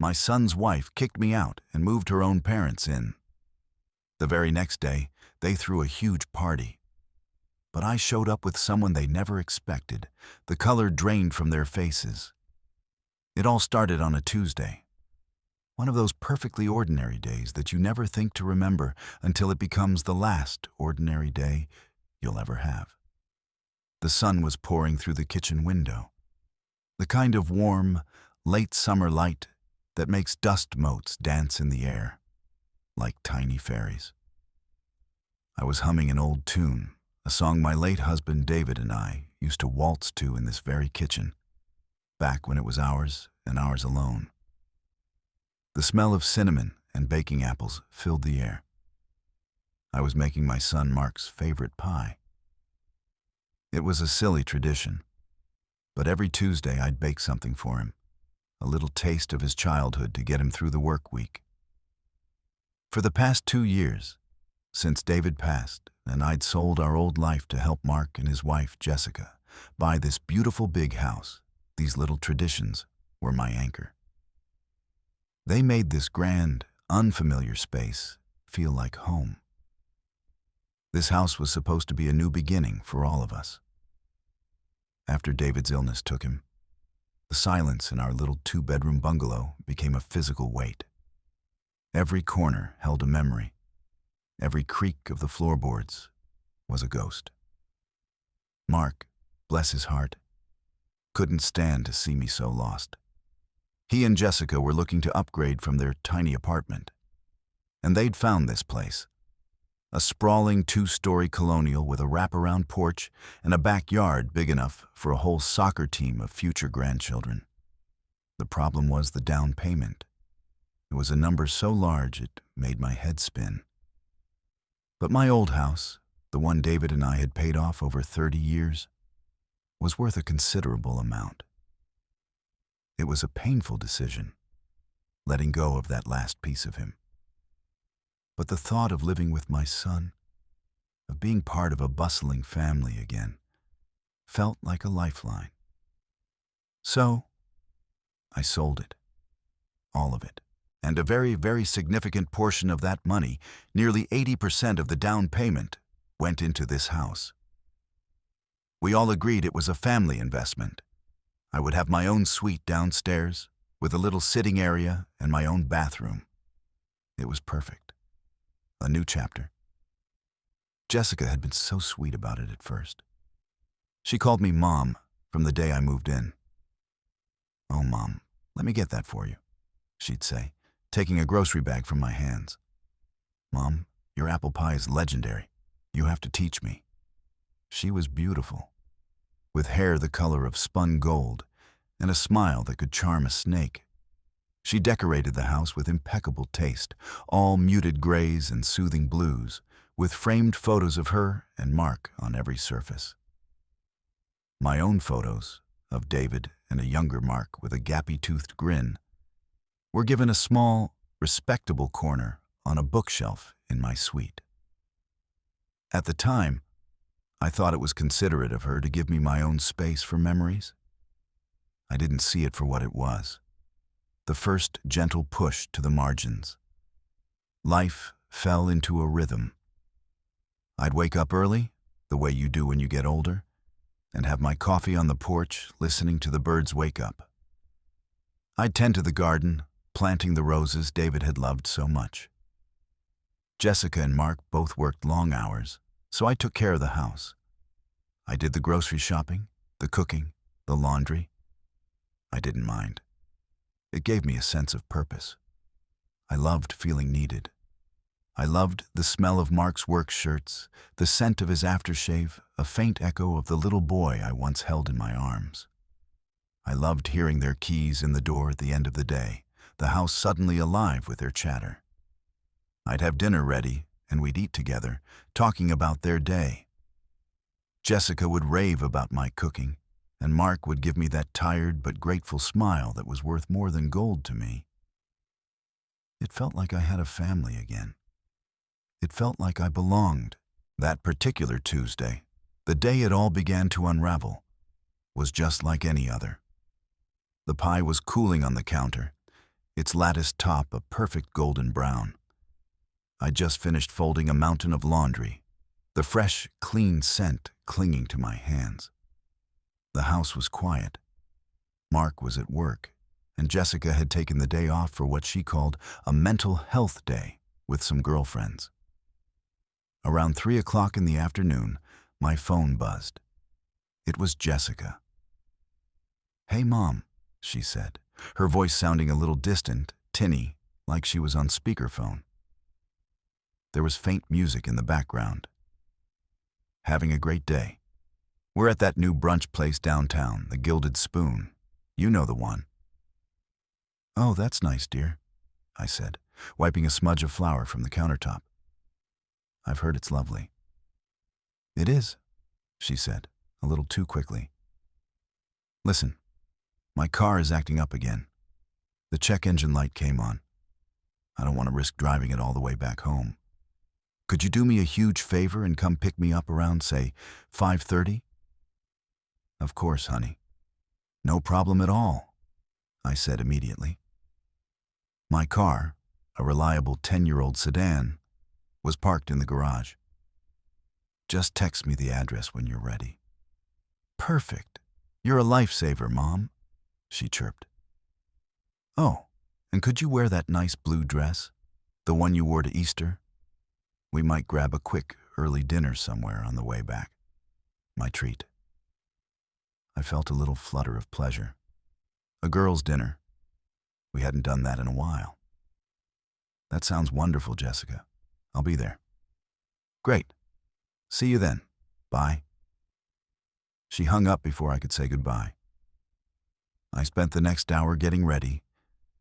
My son's wife kicked me out and moved her own parents in. The very next day, they threw a huge party. But I showed up with someone they never expected. The color drained from their faces. It all started on a Tuesday. One of those perfectly ordinary days that you never think to remember until it becomes the last ordinary day you'll ever have. The sun was pouring through the kitchen window. The kind of warm, late summer light that makes dust motes dance in the air, like tiny fairies. I was humming an old tune, a song my late husband David and I used to waltz to in this very kitchen, back when it was ours and ours alone. The smell of cinnamon and baking apples filled the air. I was making my son Mark's favorite pie. It was a silly tradition, but every Tuesday I'd bake something for him, a little taste of his childhood to get him through the work week. For the past 2 years, since David passed and I'd sold our old life to help Mark and his wife Jessica buy this beautiful big house, these little traditions were my anchor. They made this grand, unfamiliar space feel like home. This house was supposed to be a new beginning for all of us. After David's illness took him, the silence in our little 2-bedroom bungalow became a physical weight. Every corner held a memory. Every creak of the floorboards was a ghost. Mark, bless his heart, couldn't stand to see me so lost. He and Jessica were looking to upgrade from their tiny apartment, and they'd found this place. A sprawling 2-story colonial with a wraparound porch and a backyard big enough for a whole soccer team of future grandchildren. The problem was the down payment. It was a number so large it made my head spin. But my old house, the one David and I had paid off over 30 years, was worth a considerable amount. It was a painful decision, letting go of that last piece of him. But the thought of living with my son, of being part of a bustling family again, felt like a lifeline. So, I sold it. All of it. And a very, very significant portion of that money, nearly 80% of the down payment, went into this house. We all agreed it was a family investment. I would have my own suite downstairs, with a little sitting area and my own bathroom. It was perfect. A new chapter. Jessica had been so sweet about it at first. She called me Mom from the day I moved in. "Oh, Mom, let me get that for you," she'd say, taking a grocery bag from my hands. "Mom, your apple pie is legendary. You have to teach me." She was beautiful, with hair the color of spun gold and a smile that could charm a snake. She decorated the house with impeccable taste, all muted grays and soothing blues, with framed photos of her and Mark on every surface. My own photos, of David and a younger Mark with a gappy-toothed grin, were given a small, respectable corner on a bookshelf in my suite. At the time, I thought it was considerate of her to give me my own space for memories. I didn't see it for what it was. The first gentle push to the margins. Life fell into a rhythm. I'd wake up early, the way you do when you get older, and have my coffee on the porch listening to the birds wake up. I'd tend to the garden, planting the roses David had loved so much. Jessica and Mark both worked long hours, so I took care of the house. I did the grocery shopping, the cooking, the laundry. I didn't mind. It gave me a sense of purpose. I loved feeling needed. I loved the smell of Mark's work shirts, the scent of his aftershave, a faint echo of the little boy I once held in my arms. I loved hearing their keys in the door at the end of the day, the house suddenly alive with their chatter. I'd have dinner ready, and we'd eat together, talking about their day. Jessica would rave about my cooking, and Mark would give me that tired but grateful smile that was worth more than gold to me. It felt like I had a family again. It felt like I belonged. That particular Tuesday, the day it all began to unravel, was just like any other. The pie was cooling on the counter, its latticed top a perfect golden brown. I'd just finished folding a mountain of laundry, the fresh, clean scent clinging to my hands. The house was quiet. Mark was at work, and Jessica had taken the day off for what she called a mental health day with some girlfriends. Around 3 o'clock in the afternoon, my phone buzzed. It was Jessica. "Hey, Mom," she said, her voice sounding a little distant, tinny, like she was on speakerphone. There was faint music in the background. "Having a great day. We're at that new brunch place downtown, the Gilded Spoon. You know the one." "Oh, that's nice, dear," I said, wiping a smudge of flour from the countertop. "I've heard it's lovely." "It is," she said, a little too quickly. "Listen, my car is acting up again. The check engine light came on. I don't want to risk driving it all the way back home. Could you do me a huge favor and come pick me up around, say, 5:30? "Of course, honey. No problem at all," I said immediately. My car, a reliable 10-year-old sedan, was parked in the garage. "Just text me the address when you're ready." "Perfect. You're a lifesaver, Mom," she chirped. "Oh, and could you wear that nice blue dress, the one you wore to Easter? We might grab a quick, early dinner somewhere on the way back. My treat." I felt a little flutter of pleasure. A girls' dinner. We hadn't done that in a while. "That sounds wonderful, Jessica. I'll be there." "Great. See you then. Bye." She hung up before I could say goodbye. I spent the next hour getting ready,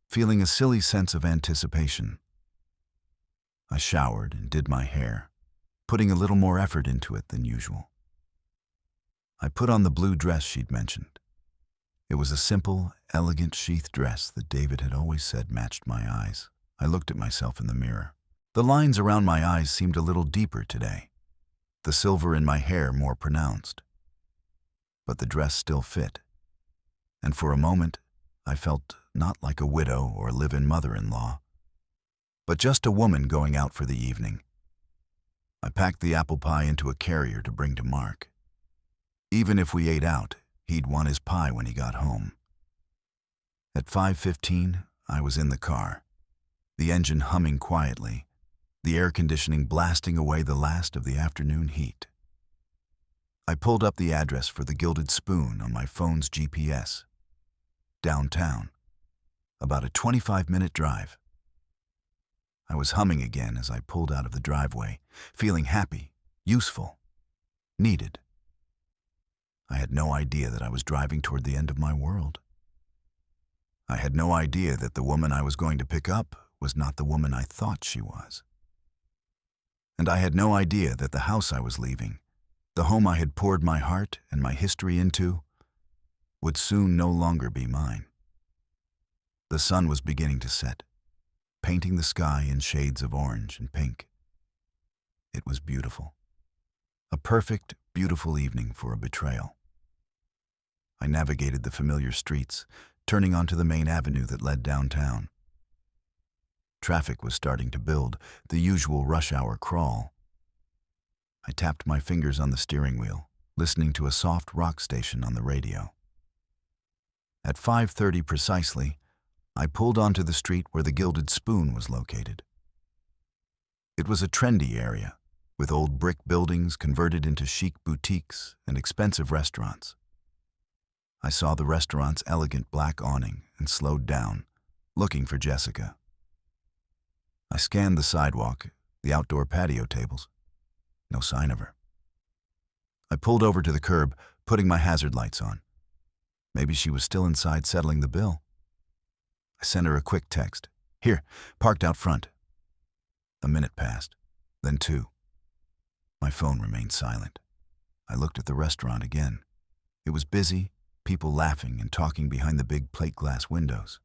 feeling a silly sense of anticipation. I showered and did my hair, putting a little more effort into it than usual. I put on the blue dress she'd mentioned. It was a simple, elegant sheath dress that David had always said matched my eyes. I looked at myself in the mirror. The lines around my eyes seemed a little deeper today, the silver in my hair more pronounced. But the dress still fit, and for a moment I felt not like a widow or live-in mother-in-law, but just a woman going out for the evening. I packed the apple pie into a carrier to bring to Mark. Even if we ate out, he'd want his pie when he got home. At 5:15, I was in the car, the engine humming quietly, the air conditioning blasting away the last of the afternoon heat. I pulled up the address for the Gilded Spoon on my phone's GPS. Downtown. About a 25-minute drive. I was humming again as I pulled out of the driveway, feeling happy, useful, needed. I had no idea that I was driving toward the end of my world. I had no idea that the woman I was going to pick up was not the woman I thought she was. And I had no idea that the house I was leaving, the home I had poured my heart and my history into, would soon no longer be mine. The sun was beginning to set, painting the sky in shades of orange and pink. It was beautiful. A perfect, beautiful evening for a betrayal. I navigated the familiar streets, turning onto the main avenue that led downtown. Traffic was starting to build, the usual rush hour crawl. I tapped my fingers on the steering wheel, listening to a soft rock station on the radio. At 5:30 precisely, I pulled onto the street where the Gilded Spoon was located. It was a trendy area, with old brick buildings converted into chic boutiques and expensive restaurants. I saw the restaurant's elegant black awning and slowed down, looking for Jessica. I scanned the sidewalk, the outdoor patio tables. No sign of her. I pulled over to the curb, putting my hazard lights on. Maybe she was still inside settling the bill. I sent her a quick text. "Here, parked out front." A minute passed, then 2. My phone remained silent. I looked at the restaurant again. It was busy, people laughing and talking behind the big plate glass windows.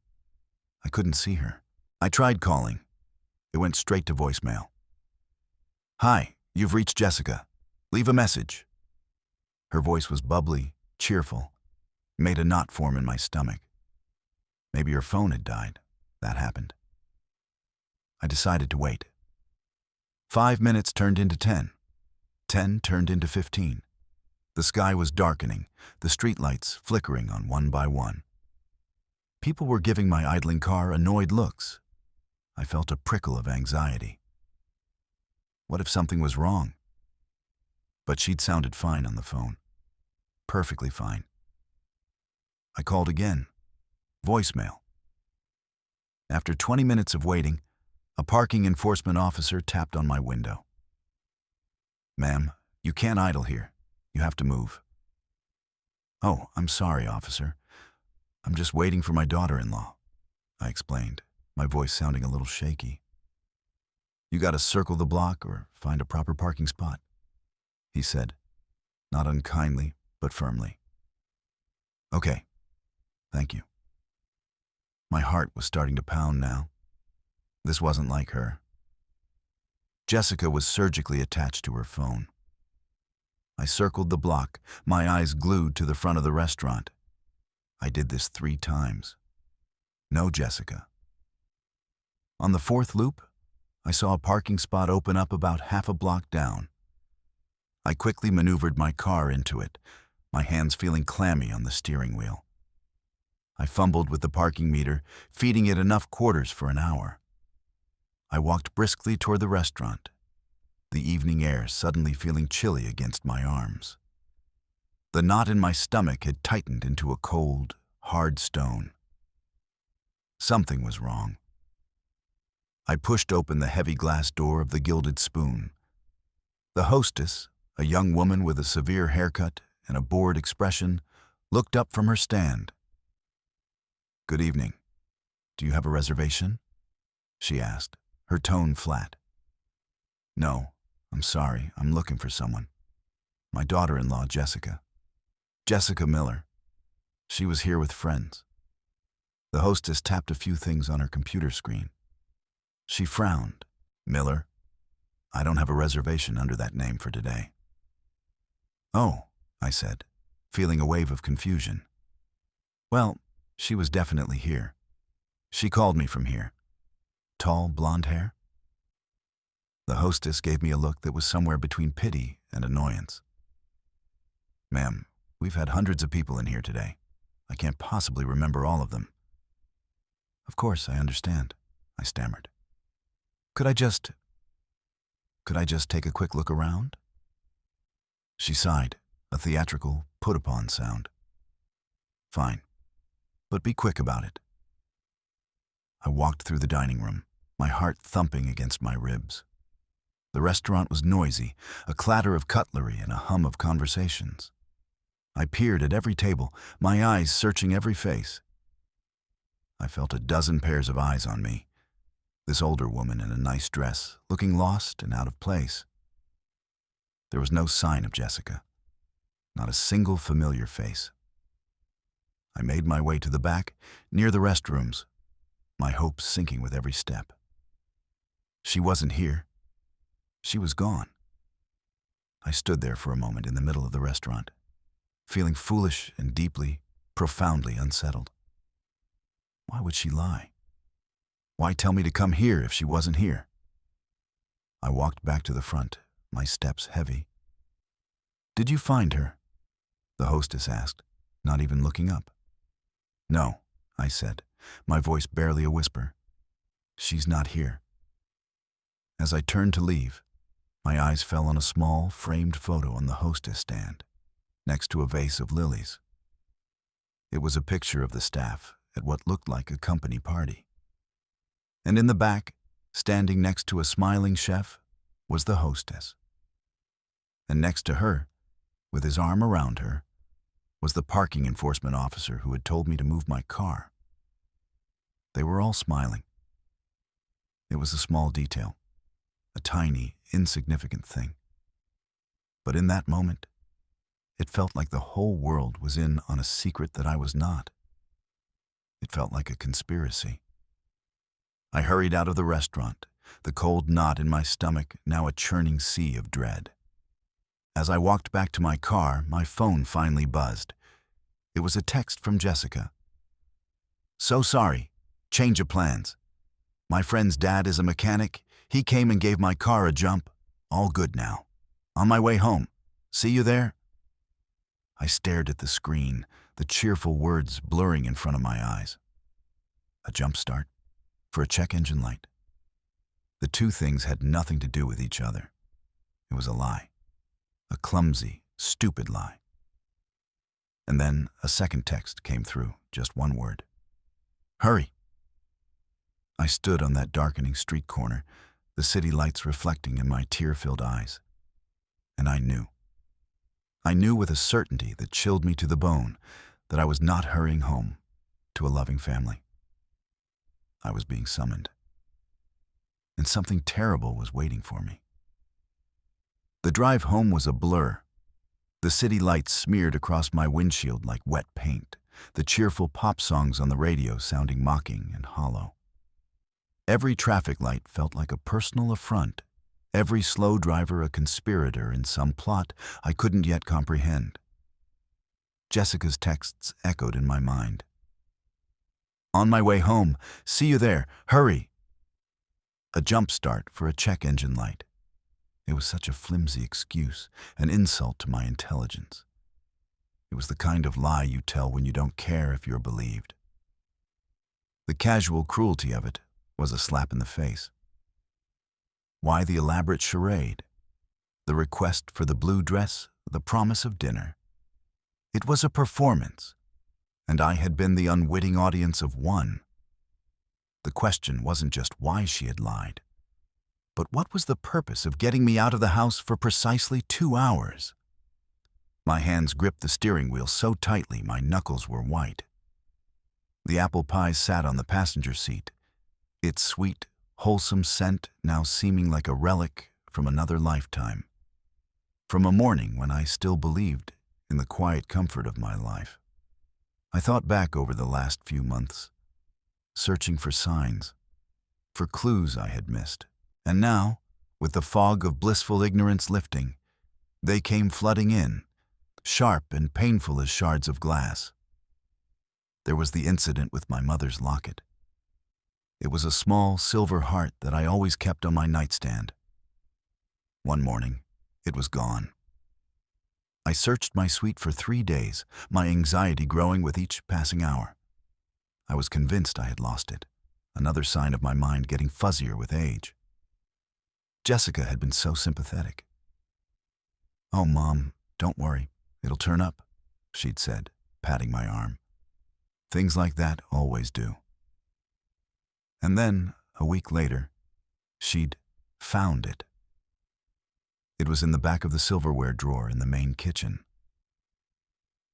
I couldn't see her. I tried calling. It went straight to voicemail. "Hi, you've reached Jessica. Leave a message." Her voice was bubbly, cheerful, made a knot form in my stomach. Maybe her phone had died. that happened. I decided to wait. 5 minutes turned into 10. 10 turned into 15. The sky was darkening, the streetlights flickering on one by one. People were giving my idling car annoyed looks. I felt a prickle of anxiety. What if something was wrong? But she'd sounded fine on the phone. Perfectly fine. I called again. Voicemail. After 20 minutes of waiting, a parking enforcement officer tapped on my window. "Ma'am, you can't idle here. You have to move." "Oh, I'm sorry, officer. I'm just waiting for my daughter-in-law," I explained, my voice sounding a little shaky. "You gotta circle the block or find a proper parking spot," he said, not unkindly, but firmly. "Okay, thank you." My heart was starting to pound now. This wasn't like her. Jessica was surgically attached to her phone. I circled the block, my eyes glued to the front of the restaurant. I did this 3 times. No Jessica. On the 4th loop, I saw a parking spot open up about half a block down. I quickly maneuvered my car into it, my hands feeling clammy on the steering wheel. I fumbled with the parking meter, feeding it enough quarters for an hour. I walked briskly toward the restaurant, the evening air suddenly feeling chilly against my arms. The knot in my stomach had tightened into a cold, hard stone. Something was wrong. I pushed open the heavy glass door of the Gilded Spoon. The hostess, a young woman with a severe haircut and a bored expression, looked up from her stand. "Good evening. Do you have a reservation?" she asked, her tone flat. "No, I'm sorry. I'm looking for someone. My daughter-in-law, Jessica. Jessica Miller. She was here with friends." The hostess tapped a few things on her computer screen. She frowned. "Miller? I don't have a reservation under that name for today." "Oh," I said, feeling a wave of confusion. "Well, she was definitely here. She called me from here. Tall, blonde hair?" The hostess gave me a look that was somewhere between pity and annoyance. "Ma'am, we've had hundreds of people in here today. I can't possibly remember all of them." "Of course, I understand," I stammered. Could I just take a quick look around?" She sighed, a theatrical, put-upon sound. "Fine, but be quick about it." I walked through the dining room, my heart thumping against my ribs. The restaurant was noisy, a clatter of cutlery and a hum of conversations. I peered at every table, my eyes searching every face. I felt a dozen pairs of eyes on me. This older woman in a nice dress, looking lost and out of place. There was no sign of Jessica, not a single familiar face. I made my way to the back, near the restrooms, my hopes sinking with every step. She wasn't here. She was gone. I stood there for a moment in the middle of the restaurant, feeling foolish and deeply, profoundly unsettled. Why would she lie? Why tell me to come here if she wasn't here? I walked back to the front, my steps heavy. "Did you find her?" the hostess asked, not even looking up. "No," I said, my voice barely a whisper. "She's not here." As I turned to leave, my eyes fell on a small, framed photo on the hostess stand, next to a vase of lilies. It was a picture of the staff at what looked like a company party. And in the back, standing next to a smiling chef, was the hostess. And next to her, with his arm around her, was the parking enforcement officer who had told me to move my car. They were all smiling. It was a small detail, a tiny, insignificant thing. But in that moment, it felt like the whole world was in on a secret that I was not. It felt like a conspiracy. I hurried out of the restaurant, the cold knot in my stomach now a churning sea of dread. As I walked back to my car, my phone finally buzzed. It was a text from Jessica. "So sorry. Change of plans. My friend's dad is a mechanic. He came and gave my car a jump. All good now. On my way home. See you there?" I stared at the screen, the cheerful words blurring in front of my eyes. A jump start for a check engine light. The two things had nothing to do with each other. It was a lie. A clumsy, stupid lie. And then a second text came through, just one word. "Hurry." I stood on that darkening street corner, the city lights reflecting in my tear-filled eyes. And I knew. I knew with a certainty that chilled me to the bone that I was not hurrying home to a loving family. I was being summoned. And something terrible was waiting for me. The drive home was a blur. The city lights smeared across my windshield like wet paint, the cheerful pop songs on the radio sounding mocking and hollow. Every traffic light felt like a personal affront, every slow driver a conspirator in some plot I couldn't yet comprehend. Jessica's texts echoed in my mind. "On my way home. See you there. Hurry." A jump start for a check engine light. It was such a flimsy excuse, an insult to my intelligence. It was the kind of lie you tell when you don't care if you're believed. The casual cruelty of it was a slap in the face. Why the elaborate charade? The request for the blue dress, the promise of dinner. It was a performance, and I had been the unwitting audience of one. The question wasn't just why she had lied, but what was the purpose of getting me out of the house for precisely 2 hours? My hands gripped the steering wheel so tightly my knuckles were white. The apple pie sat on the passenger seat, its sweet, wholesome scent now seeming like a relic from another lifetime, from a morning when I still believed in the quiet comfort of my life. I thought back over the last few months, searching for signs, for clues I had missed. And now, with the fog of blissful ignorance lifting, they came flooding in, sharp and painful as shards of glass. There was the incident with my mother's locket. It was a small silver heart that I always kept on my nightstand. One morning, it was gone. I searched my suite for 3 days, my anxiety growing with each passing hour. I was convinced I had lost it, another sign of my mind getting fuzzier with age. Jessica had been so sympathetic. "Oh, Mom, don't worry, it'll turn up," she'd said, patting my arm. "Things like that always do." And then, a week later, she'd found it. It was in the back of the silverware drawer in the main kitchen.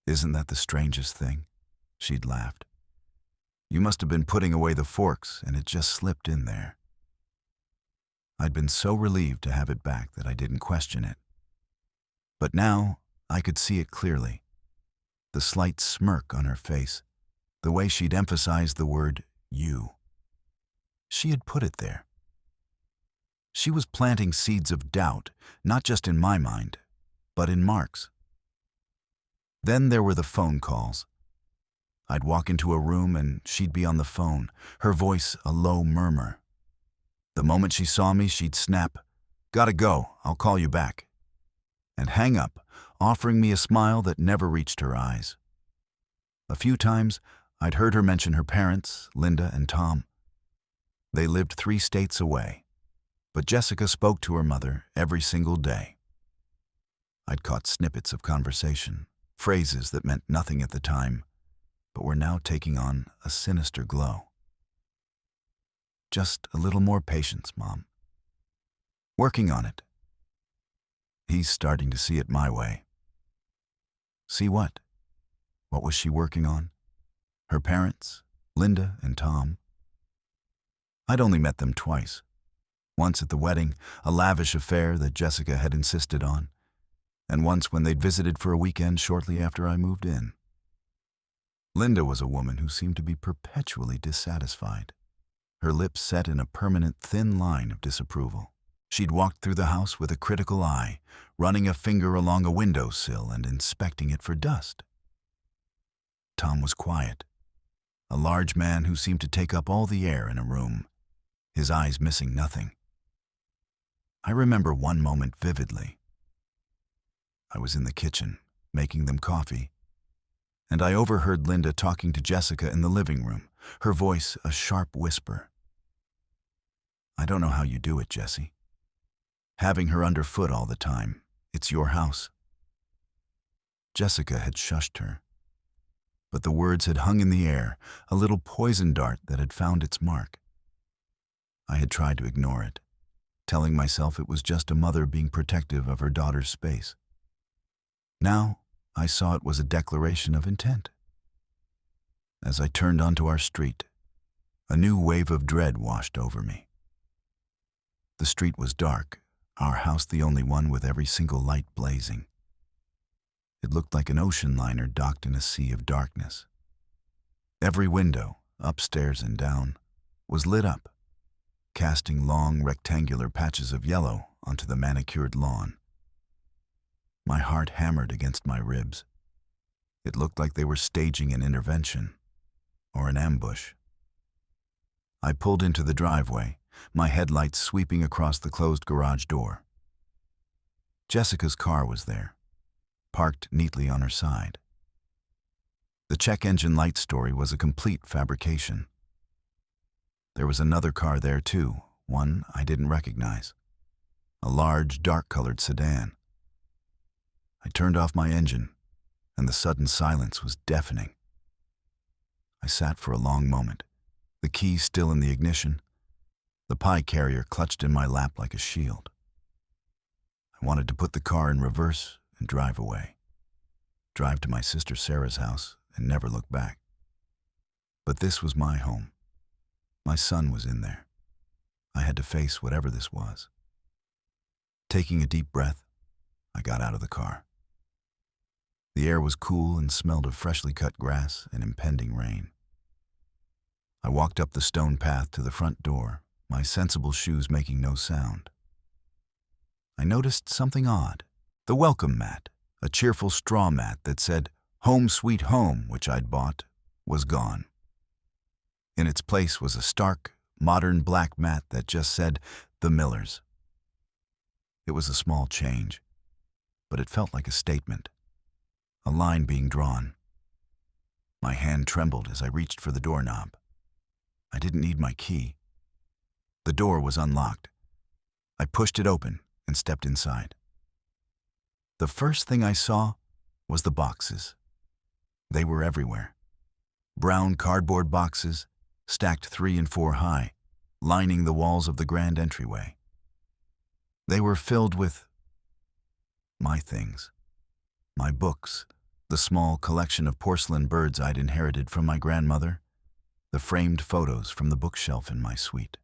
"Isn't that the strangest thing?" she'd laughed. "You must have been putting away the forks and it just slipped in there." I'd been so relieved to have it back that I didn't question it. But now I could see it clearly. The slight smirk on her face, the way she'd emphasized the word "you." She had put it there. She was planting seeds of doubt, not just in my mind, but in Mark's. Then there were the phone calls. I'd walk into a room and she'd be on the phone, her voice a low murmur. The moment she saw me, she'd snap, "Gotta go, I'll call you back," and hang up, offering me a smile that never reached her eyes. A few times, I'd heard her mention her parents, Linda and Tom. They lived 3 states away, but Jessica spoke to her mother every single day. I'd caught snippets of conversation, phrases that meant nothing at the time, but were now taking on a sinister glow. "Just a little more patience, Mom. Working on it." He's starting to see it my way. See what? What was she working on? Her parents, Linda and Tom. I'd only met them twice. Once at the wedding, a lavish affair that Jessica had insisted on, and once when they'd visited for a weekend shortly after I moved in. Linda was a woman who seemed to be perpetually dissatisfied, her lips set in a permanent thin line of disapproval. She'd walked through the house with a critical eye, running a finger along a windowsill and inspecting it for dust. Tom was quiet, a large man who seemed to take up all the air in a room, his eyes missing nothing. I remember one moment vividly. I was in the kitchen, making them coffee, and I overheard Linda talking to Jessica in the living room, her voice a sharp whisper. "I don't know how you do it, Jessie. Having her underfoot all the time. It's your house." Jessica had shushed her, but the words had hung in the air, a little poison dart that had found its mark. I had tried to ignore it, telling myself it was just a mother being protective of her daughter's space. Now, I saw it was a declaration of intent. As I turned onto our street, a new wave of dread washed over me. The street was dark, our house the only one with every single light blazing. It looked like an ocean liner docked in a sea of darkness. Every window, upstairs and down, was lit up, casting long rectangular patches of yellow onto the manicured lawn. My heart hammered against my ribs. It looked like they were staging an intervention, or an ambush. I pulled into the driveway, my headlights sweeping across the closed garage door. Jessica's car was there, parked neatly on her side. The check engine light story was a complete fabrication. There was another car there too, one I didn't recognize. A large, dark-colored sedan. I turned off my engine, and the sudden silence was deafening. I sat for a long moment, the key still in the ignition, the pie carrier clutched in my lap like a shield. I wanted to put the car in reverse and drive away. Drive to my sister Sarah's house and never look back. But this was my home. My son was in there. I had to face whatever this was. Taking a deep breath, I got out of the car. The air was cool and smelled of freshly cut grass and impending rain. I walked up the stone path to the front door, my sensible shoes making no sound. I noticed something odd. The welcome mat, a cheerful straw mat that said, "Home Sweet Home," which I'd bought, was gone. In its place was a stark, modern black mat that just said, "The Millers." It was a small change, but it felt like a statement, a line being drawn. My hand trembled as I reached for the doorknob. I didn't need my key. The door was unlocked. I pushed it open and stepped inside. The first thing I saw was the boxes. They were everywhere. Brown cardboard boxes, stacked 3 and 4 high, lining the walls of the grand entryway. They were filled with my things, my books, the small collection of porcelain birds I'd inherited from my grandmother, the framed photos from the bookshelf in my suite.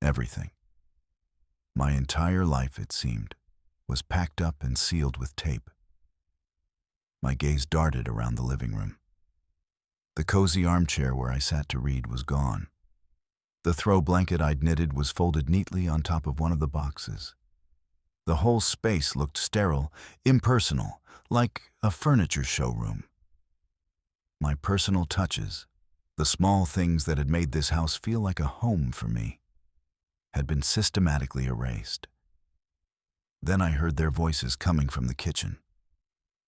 Everything. My entire life, it seemed, was packed up and sealed with tape. My gaze darted around the living room. The cozy armchair where I sat to read was gone. The throw blanket I'd knitted was folded neatly on top of one of the boxes. The whole space looked sterile, impersonal, like a furniture showroom. My personal touches, the small things that had made this house feel like a home for me, had been systematically erased. Then I heard their voices coming from the kitchen.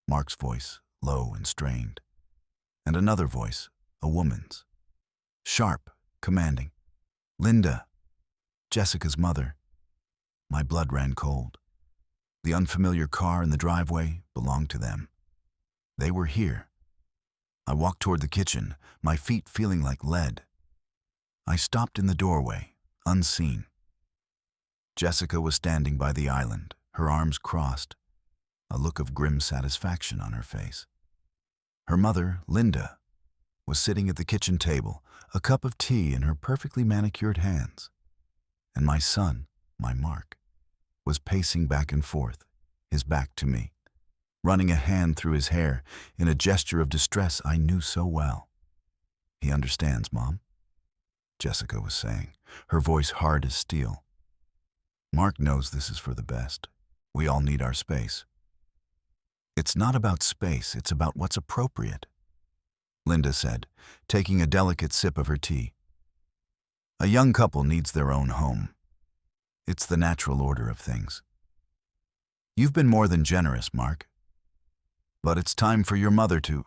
Mark's voice, low and strained, and another voice, a woman's. Sharp, commanding. Linda, Jessica's mother. My blood ran cold. The unfamiliar car in the driveway belonged to them. They were here. I walked toward the kitchen, my feet feeling like lead. I stopped in the doorway, unseen. Jessica was standing by the island, her arms crossed, a look of grim satisfaction on her face. Her mother, Linda, was sitting at the kitchen table, a cup of tea in her perfectly manicured hands. And my son, my Mark, was pacing back and forth, his back to me, running a hand through his hair in a gesture of distress I knew so well. "He understands, Mom," Jessica was saying, her voice hard as steel. "Mark knows this is for the best. We all need our space." "It's not about space, it's about what's appropriate." Linda said, taking a delicate sip of her tea. A young couple needs their own home. It's the natural order of things. You've been more than generous, Mark. But it's time for your mother to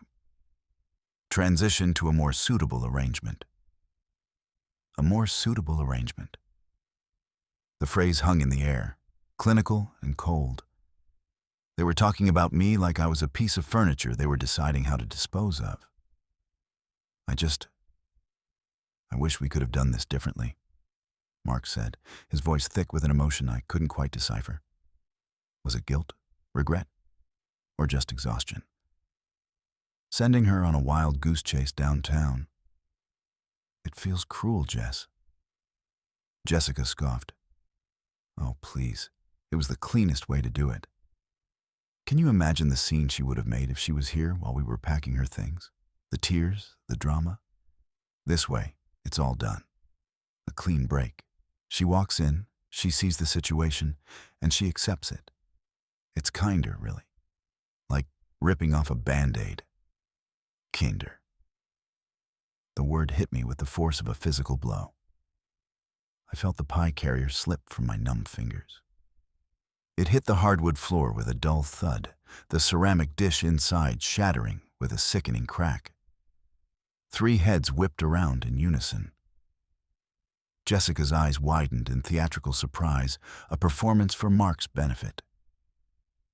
transition to a more suitable arrangement. A more suitable arrangement. The phrase hung in the air, clinical and cold. They were talking about me like I was a piece of furniture they were deciding how to dispose of. I wish we could have done this differently, Mark said, his voice thick with an emotion I couldn't quite decipher. Was it guilt, regret, or just exhaustion? Sending her on a wild goose chase downtown. It feels cruel, Jess. Jessica scoffed. Oh, please. It was the cleanest way to do it. Can you imagine the scene she would have made if she was here while we were packing her things? The tears, the drama. This way, it's all done. A clean break. She walks in, she sees the situation, and she accepts it. It's kinder, really. Like ripping off a Band-Aid. Kinder. The word hit me with the force of a physical blow. I felt the pie carrier slip from my numb fingers. It hit the hardwood floor with a dull thud, the ceramic dish inside shattering with a sickening crack. 3 heads whipped around in unison. Jessica's eyes widened in theatrical surprise, a performance for Mark's benefit.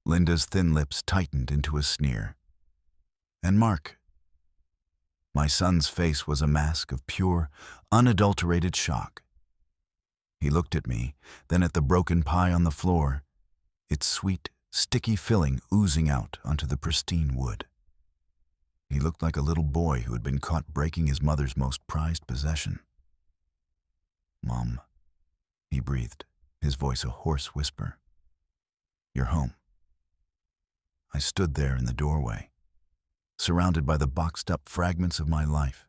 Linda's thin lips tightened into a sneer. And Mark. My son's face was a mask of pure, unadulterated shock. He looked at me, then at the broken pie on the floor, its sweet, sticky filling oozing out onto the pristine wood. He looked like a little boy who had been caught breaking his mother's most prized possession. Mom, he breathed, his voice a hoarse whisper. You're home. I stood there in the doorway, surrounded by the boxed-up fragments of my life,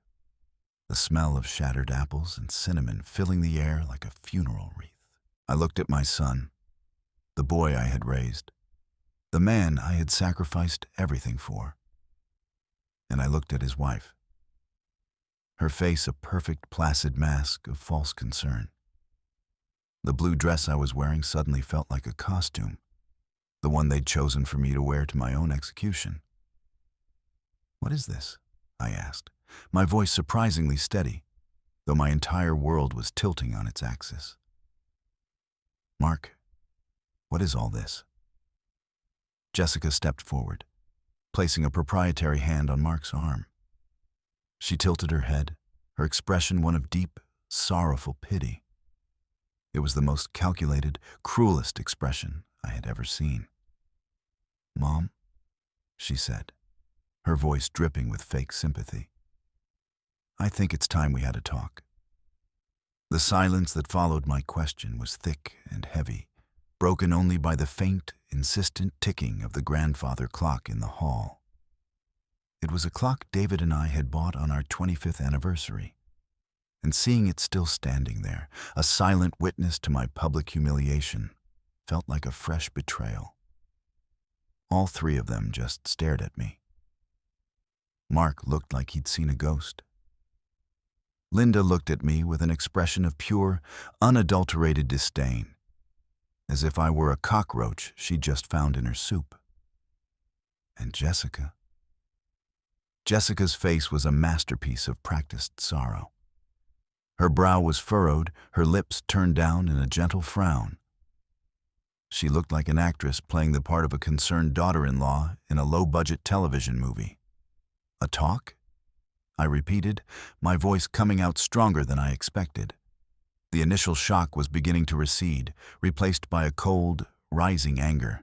the smell of shattered apples and cinnamon filling the air like a funeral wreath. I looked at my son, the boy I had raised, the man I had sacrificed everything for. And I looked at his wife, her face a perfect placid mask of false concern. The blue dress I was wearing suddenly felt like a costume, the one they'd chosen for me to wear to my own execution. What is this? I asked, my voice surprisingly steady, though my entire world was tilting on its axis. Mark, what is all this? Jessica stepped forward, placing a proprietary hand on Mark's arm. She tilted her head, her expression one of deep, sorrowful pity. It was the most calculated, cruelest expression I had ever seen. Mom, she said, her voice dripping with fake sympathy. I think it's time we had a talk. The silence that followed my question was thick and heavy, broken only by the faint, insistent ticking of the grandfather clock in the hall. It was a clock David and I had bought on our 25th anniversary, and seeing it still standing there, a silent witness to my public humiliation, felt like a fresh betrayal. All 3 of them just stared at me. Mark looked like he'd seen a ghost. Linda looked at me with an expression of pure, unadulterated disdain, as if I were a cockroach she'd just found in her soup. And Jessica. Jessica's face was a masterpiece of practiced sorrow. Her brow was furrowed, her lips turned down in a gentle frown. She looked like an actress playing the part of a concerned daughter-in-law in a low-budget television movie. A talk? I repeated, my voice coming out stronger than I expected. The initial shock was beginning to recede, replaced by a cold, rising anger.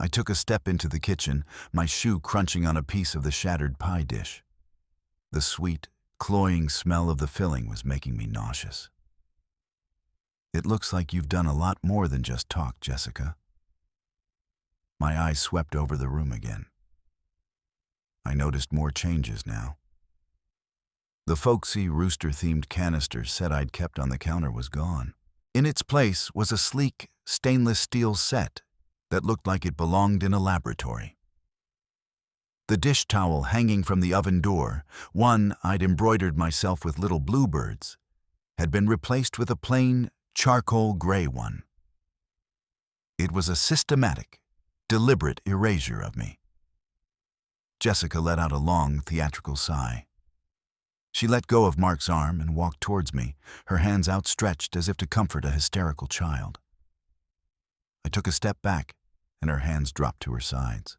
I took a step into the kitchen, my shoe crunching on a piece of the shattered pie dish. The sweet, cloying smell of the filling was making me nauseous. It looks like you've done a lot more than just talk, Jessica. My eyes swept over the room again. I noticed more changes now. The folksy rooster-themed canister set I'd kept on the counter was gone. In its place was a sleek, stainless steel set that looked like it belonged in a laboratory. The dish towel hanging from the oven door, one I'd embroidered myself with little bluebirds, had been replaced with a plain, charcoal gray one. It was a systematic, deliberate erasure of me. Jessica let out a long, theatrical sigh. She let go of Mark's arm and walked towards me, her hands outstretched as if to comfort a hysterical child. I took a step back, and her hands dropped to her sides.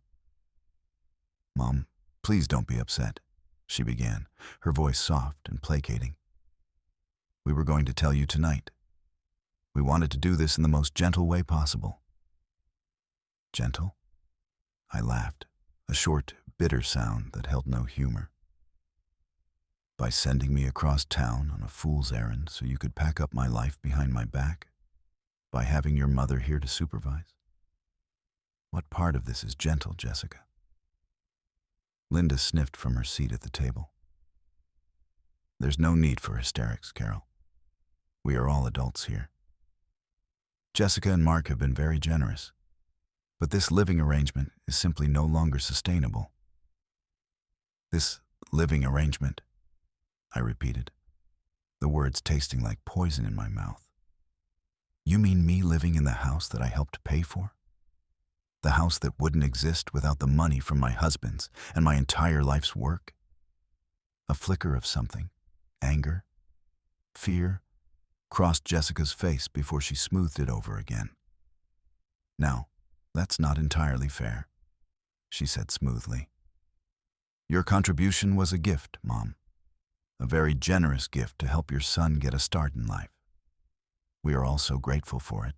"Mom, please don't be upset," she began, her voice soft and placating. "We were going to tell you tonight. We wanted to do this in the most gentle way possible." "Gentle?" I laughed, a short, bitter sound that held no humor. "By sending me across town on a fool's errand so you could pack up my life behind my back? By having your mother here to supervise? What part of this is gentle, Jessica?" Linda sniffed from her seat at the table. "There's no need for hysterics, Carol. We are all adults here. Jessica and Mark have been very generous, but this living arrangement is simply no longer sustainable." "This living arrangement," I repeated, the words tasting like poison in my mouth. "You mean me living in the house that I helped pay for? The house that wouldn't exist without the money from my husband's and my entire life's work?" A flicker of something, anger, fear, crossed Jessica's face before she smoothed it over again. "Now, that's not entirely fair," she said smoothly. "Your contribution was a gift, Mom. A very generous gift to help your son get a start in life. We are all so grateful for it.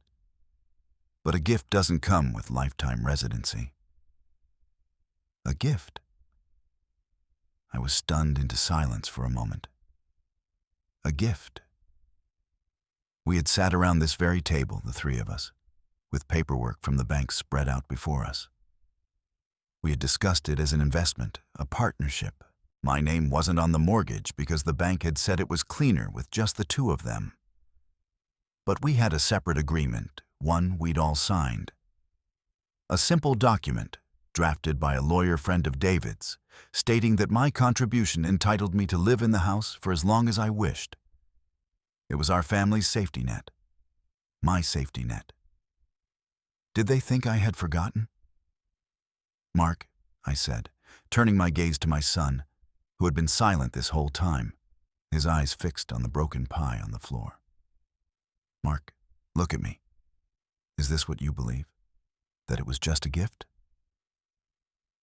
But a gift doesn't come with lifetime residency." "A gift?" I was stunned into silence for a moment. "A gift." We had sat around this very table, the three of us, with paperwork from the bank spread out before us. We had discussed it as an investment, a partnership. My name wasn't on the mortgage because the bank had said it was cleaner with just the two of them. But we had a separate agreement, one we'd all signed. A simple document, drafted by a lawyer friend of David's, stating that my contribution entitled me to live in the house for as long as I wished. It was our family's safety net. My safety net. Did they think I had forgotten? "Mark," I said, turning my gaze to my son, who had been silent this whole time, his eyes fixed on the broken pie on the floor. "Mark, look at me. Is this what you believe? That it was just a gift?"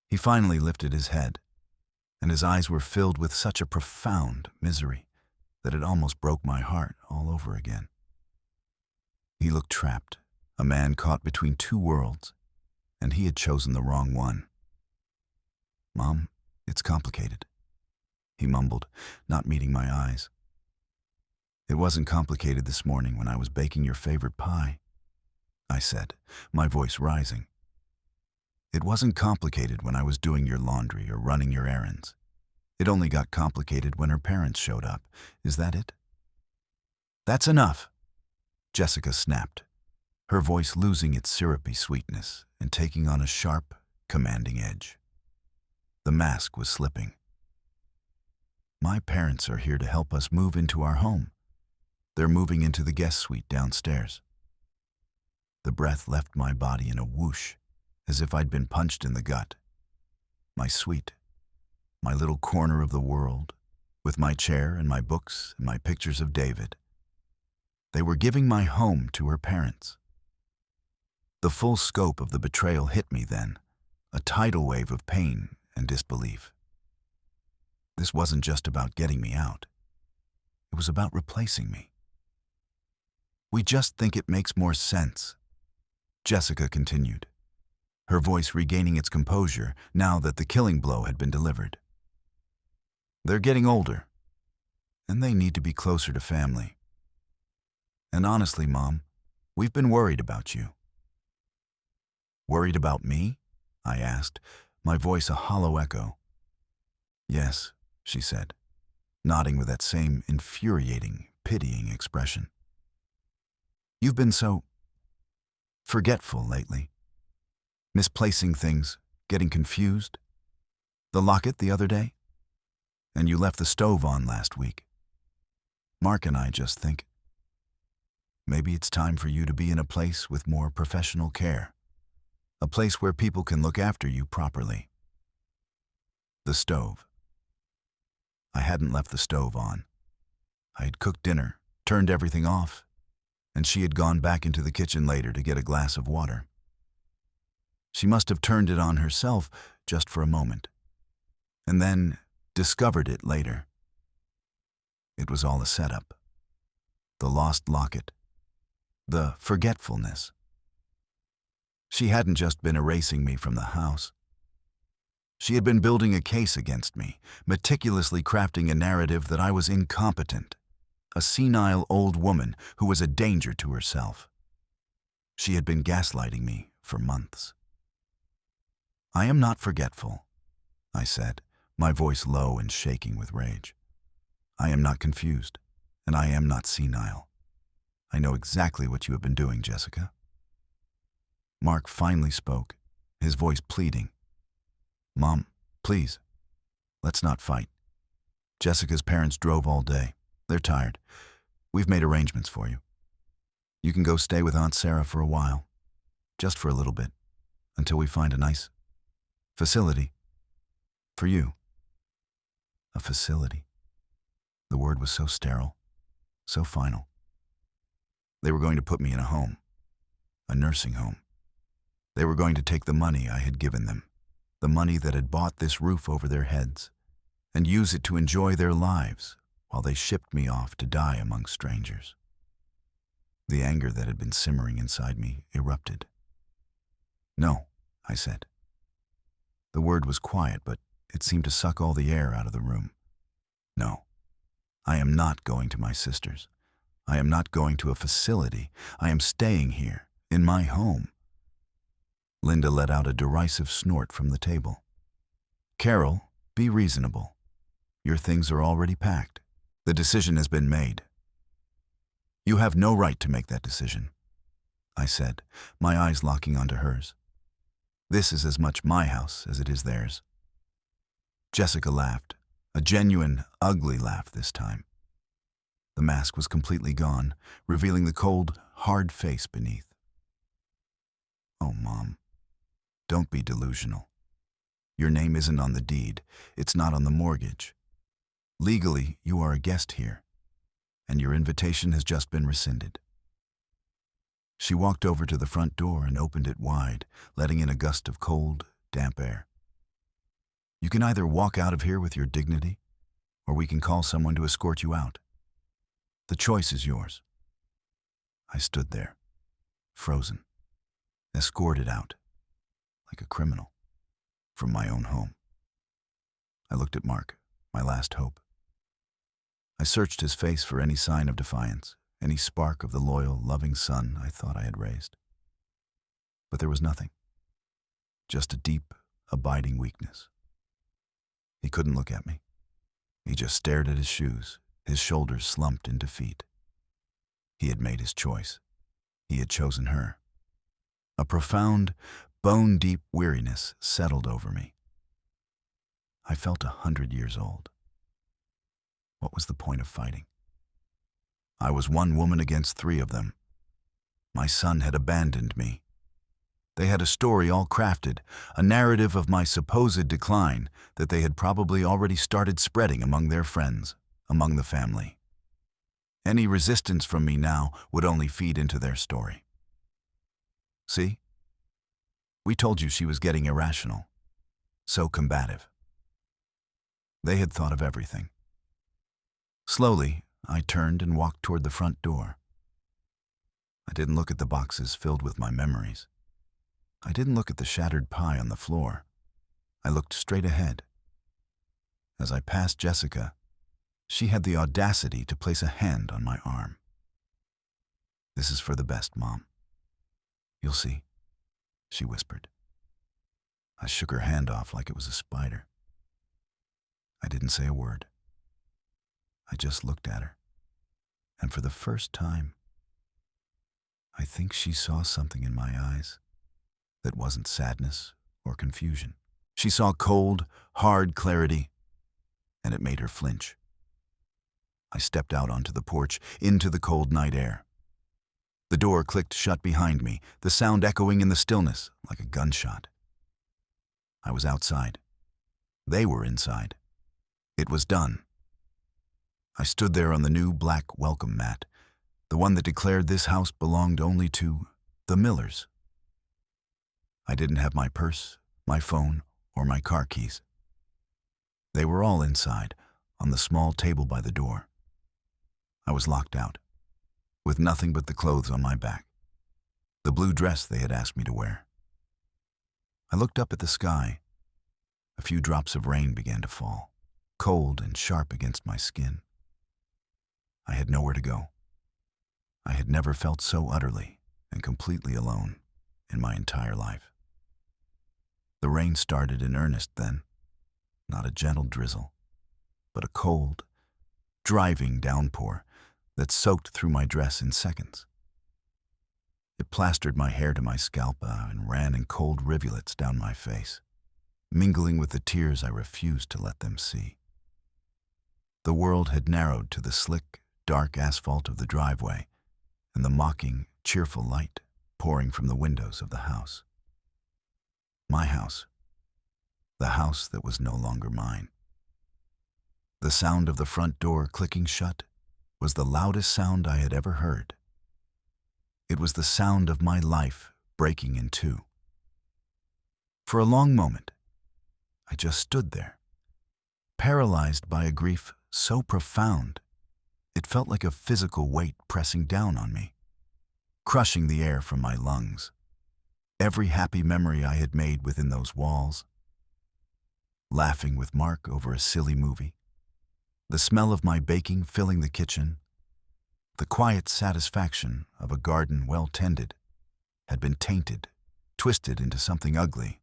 He finally lifted his head, and his eyes were filled with such a profound misery that it almost broke my heart all over again. He looked trapped, a man caught between two worlds, and he had chosen the wrong one. "Mom, it's complicated," he mumbled, not meeting my eyes. "It wasn't complicated this morning when I was baking your favorite pie," I said, my voice rising. "It wasn't complicated when I was doing your laundry or running your errands. It only got complicated when her parents showed up. Is that it?" "That's enough," Jessica snapped, her voice losing its syrupy sweetness and taking on a sharp, commanding edge. The mask was slipping. "My parents are here to help us move into our home. They're moving into the guest suite downstairs." The breath left my body in a whoosh, as if I'd been punched in the gut. My suite, my little corner of the world, with my chair and my books and my pictures of David. They were giving my home to her parents. The full scope of the betrayal hit me then, a tidal wave of pain and disbelief. This wasn't just about getting me out. It was about replacing me. "We just think it makes more sense," Jessica continued, her voice regaining its composure now that the killing blow had been delivered. "They're getting older, and they need to be closer to family. And honestly, Mom, we've been worried about you." "Worried about me?" I asked, my voice a hollow echo. "Yes," she said, nodding with that same infuriating, pitying expression. "You've been so forgetful lately. Misplacing things, getting confused. The locket the other day? And you left the stove on last week. Mark and I just think, maybe it's time for you to be in a place with more professional care. A place where people can look after you properly. The stove. I hadn't left the stove on. I had cooked dinner, turned everything off, and she had gone back into the kitchen later to get a glass of water. She must have turned it on herself just for a moment, and then discovered it later. It was all a setup. The lost locket. The forgetfulness. She hadn't just been erasing me from the house. She had been building a case against me, meticulously crafting a narrative that I was incompetent, a senile old woman who was a danger to herself. She had been gaslighting me for months. I am not forgetful, I said, my voice low and shaking with rage. I am not confused, and I am not senile. I know exactly what you have been doing, Jessica. Mark finally spoke, his voice pleading. Mom, please, let's not fight. Jessica's parents drove all day. They're tired. We've made arrangements for you. You can go stay with Aunt Sarah for a while, just for a little bit, until we find a nice facility for you. A facility. The word was so sterile, so final. They were going to put me in a home, a nursing home. They were going to take the money I had given them, the money that had bought this roof over their heads, and use it to enjoy their lives while they shipped me off to die among strangers. The anger that had been simmering inside me erupted. No, I said. The word was quiet, but it seemed to suck all the air out of the room. No, I am not going to my sister's. I am not going to a facility. I am staying here, in my home. Linda let out a derisive snort from the table. Carol, be reasonable. Your things are already packed. The decision has been made. You have no right to make that decision, I said, my eyes locking onto hers. This is as much my house as it is theirs. Jessica laughed, a genuine, ugly laugh this time. The mask was completely gone, revealing the cold, hard face beneath. Oh, Mom, don't be delusional. Your name isn't on the deed. It's not on the mortgage. Legally, you are a guest here, and your invitation has just been rescinded. She walked over to the front door and opened it wide, letting in a gust of cold, damp air. You can either walk out of here with your dignity, or we can call someone to escort you out. The choice is yours. I stood there, frozen, escorted out, like a criminal, from my own home. I looked at Mark, my last hope. I searched his face for any sign of defiance, any spark of the loyal, loving son I thought I had raised. But there was nothing, just a deep, abiding weakness. He couldn't look at me. He just stared at his shoes, his shoulders slumped in defeat. He had made his choice. He had chosen her. A profound, bone-deep weariness settled over me. I felt 100 years old. What was the point of fighting? I was one woman against 3 of them. My son had abandoned me. They had a story all crafted, a narrative of my supposed decline that they had probably already started spreading among their friends, among the family. Any resistance from me now would only feed into their story. See? We told you she was getting irrational, so combative. They had thought of everything. Slowly, I turned and walked toward the front door. I didn't look at the boxes filled with my memories. I didn't look at the shattered pie on the floor. I looked straight ahead. As I passed Jessica, she had the audacity to place a hand on my arm. This is for the best, Mom. You'll see, she whispered. I shook her hand off like it was a spider. I didn't say a word. I just looked at her, and for the first time, I think she saw something in my eyes that wasn't sadness or confusion. She saw cold, hard clarity, and it made her flinch. I stepped out onto the porch, into the cold night air. The door clicked shut behind me, the sound echoing in the stillness like a gunshot. I was outside. They were inside. It was done. I stood there on the new black welcome mat, the one that declared this house belonged only to the Millers. I didn't have my purse, my phone, or my car keys. They were all inside, on the small table by the door. I was locked out, with nothing but the clothes on my back, the blue dress they had asked me to wear. I looked up at the sky. A few drops of rain began to fall, cold and sharp against my skin. I had nowhere to go. I had never felt so utterly and completely alone in my entire life. The rain started in earnest then, not a gentle drizzle, but a cold, driving downpour that soaked through my dress in seconds. It plastered my hair to my scalp and ran in cold rivulets down my face, mingling with the tears I refused to let them see. The world had narrowed to the slick, dark asphalt of the driveway and the mocking, cheerful light pouring from the windows of the house. My house. The house that was no longer mine. The sound of the front door clicking shut was the loudest sound I had ever heard. It was the sound of my life breaking in two. For a long moment, I just stood there, paralyzed by a grief so profound, it felt like a physical weight pressing down on me, crushing the air from my lungs. Every happy memory I had made within those walls, laughing with Mark over a silly movie, the smell of my baking filling the kitchen, the quiet satisfaction of a garden well tended, had been tainted, twisted into something ugly.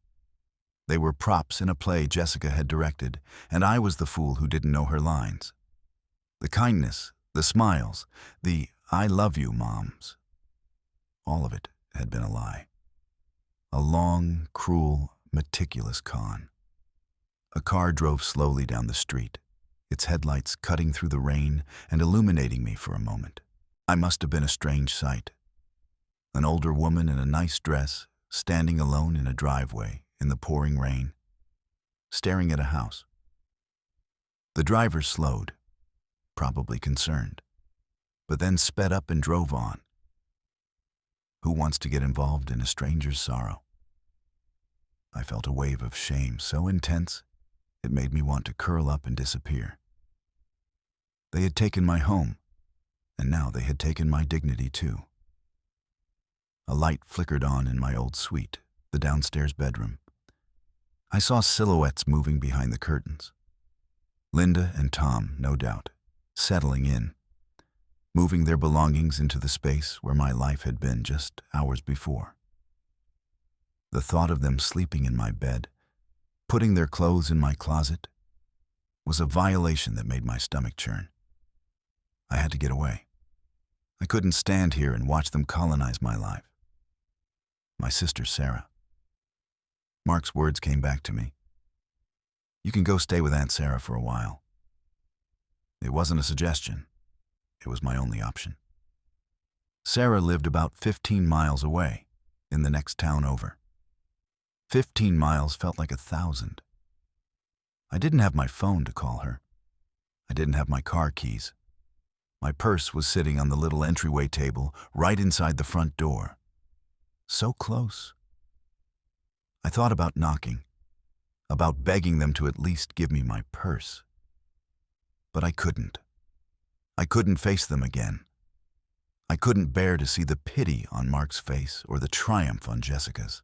They were props in a play Jessica had directed, and I was the fool who didn't know her lines. The kindness, the smiles, the "I love you, moms," all of it had been a lie. A long, cruel, meticulous con. A car drove slowly down the street, its headlights cutting through the rain and illuminating me for a moment. I must have been a strange sight. An older woman in a nice dress, standing alone in a driveway in the pouring rain, staring at a house. The driver slowed, probably concerned, but then sped up and drove on. Who wants to get involved in a stranger's sorrow? I felt a wave of shame so intense it made me want to curl up and disappear. They had taken my home, and now they had taken my dignity too. A light flickered on in my old suite, the downstairs bedroom. I saw silhouettes moving behind the curtains. Linda and Tom, no doubt, settling in, moving their belongings into the space where my life had been just hours before. The thought of them sleeping in my bed, putting their clothes in my closet, was a violation that made my stomach churn. I had to get away. I couldn't stand here and watch them colonize my life. My sister, Sarah. Mark's words came back to me. You can go stay with Aunt Sarah for a while. It wasn't a suggestion. It was my only option. Sarah lived about 15 miles away, in the next town over. 15 miles felt like 1,000. I didn't have my phone to call her. I didn't have my car keys. My purse was sitting on the little entryway table right inside the front door. So close. I thought about knocking, about begging them to at least give me my purse. But I couldn't. I couldn't face them again. I couldn't bear to see the pity on Mark's face or the triumph on Jessica's.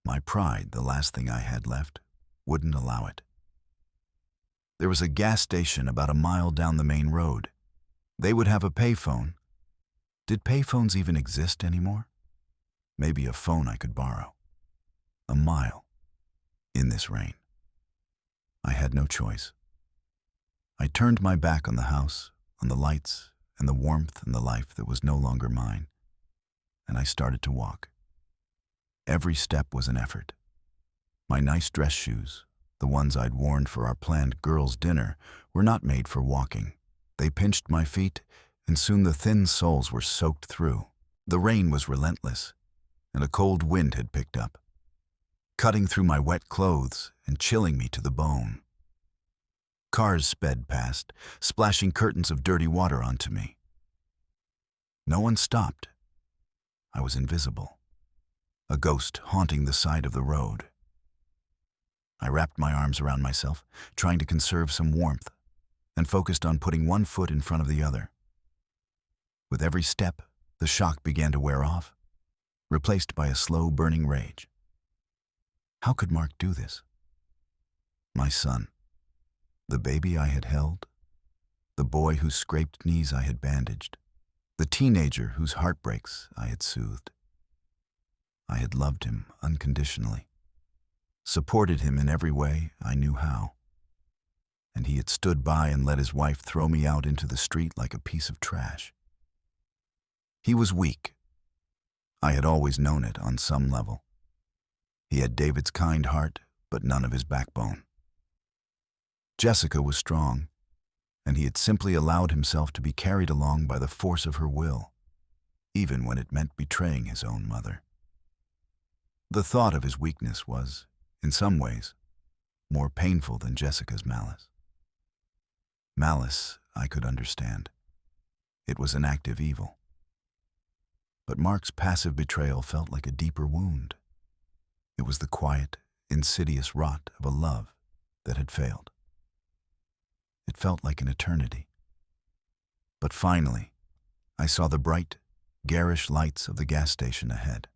My pride, the last thing I had left, wouldn't allow it. There was a gas station about a mile down the main road. They would have a payphone. Did payphones even exist anymore? Maybe a phone I could borrow. A mile. In this rain. I had no choice. I turned my back on the house, on the lights, and the warmth and the life that was no longer mine, and I started to walk. Every step was an effort. My nice dress shoes, the ones I'd worn for our planned girls' dinner, were not made for walking. They pinched my feet, and soon the thin soles were soaked through. The rain was relentless, and a cold wind had picked up, cutting through my wet clothes and chilling me to the bone. Cars sped past, splashing curtains of dirty water onto me. No one stopped. I was invisible, a ghost haunting the side of the road. I wrapped my arms around myself, trying to conserve some warmth, and focused on putting one foot in front of the other. With every step, the shock began to wear off, replaced by a slow burning rage. How could Mark do this? My son, the baby I had held, the boy whose scraped knees I had bandaged, the teenager whose heartbreaks I had soothed. I had loved him unconditionally, supported him in every way I knew how, and he had stood by and let his wife throw me out into the street like a piece of trash. He was weak. I had always known it on some level. He had David's kind heart, but none of his backbone. Jessica was strong, and he had simply allowed himself to be carried along by the force of her will, even when it meant betraying his own mother. The thought of his weakness was, in some ways, more painful than Jessica's malice. Malice, I could understand. It was an active evil. But Mark's passive betrayal felt like a deeper wound. It was the quiet, insidious rot of a love that had failed. It felt like an eternity. But finally, I saw the bright, garish lights of the gas station ahead.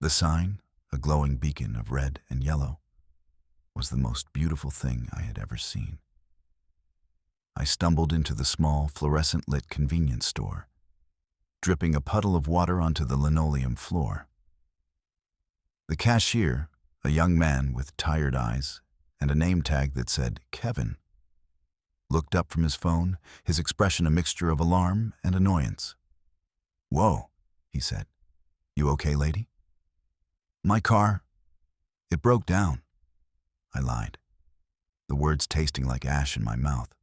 The sign, a glowing beacon of red and yellow, was the most beautiful thing I had ever seen. I stumbled into the small, fluorescent-lit convenience store, dripping a puddle of water onto the linoleum floor. The cashier, a young man with tired eyes and a name tag that said Kevin, looked up from his phone, his expression a mixture of alarm and annoyance. "Whoa," he said. "You okay, lady?" "My car, it broke down," I lied, the words tasting like ash in my mouth.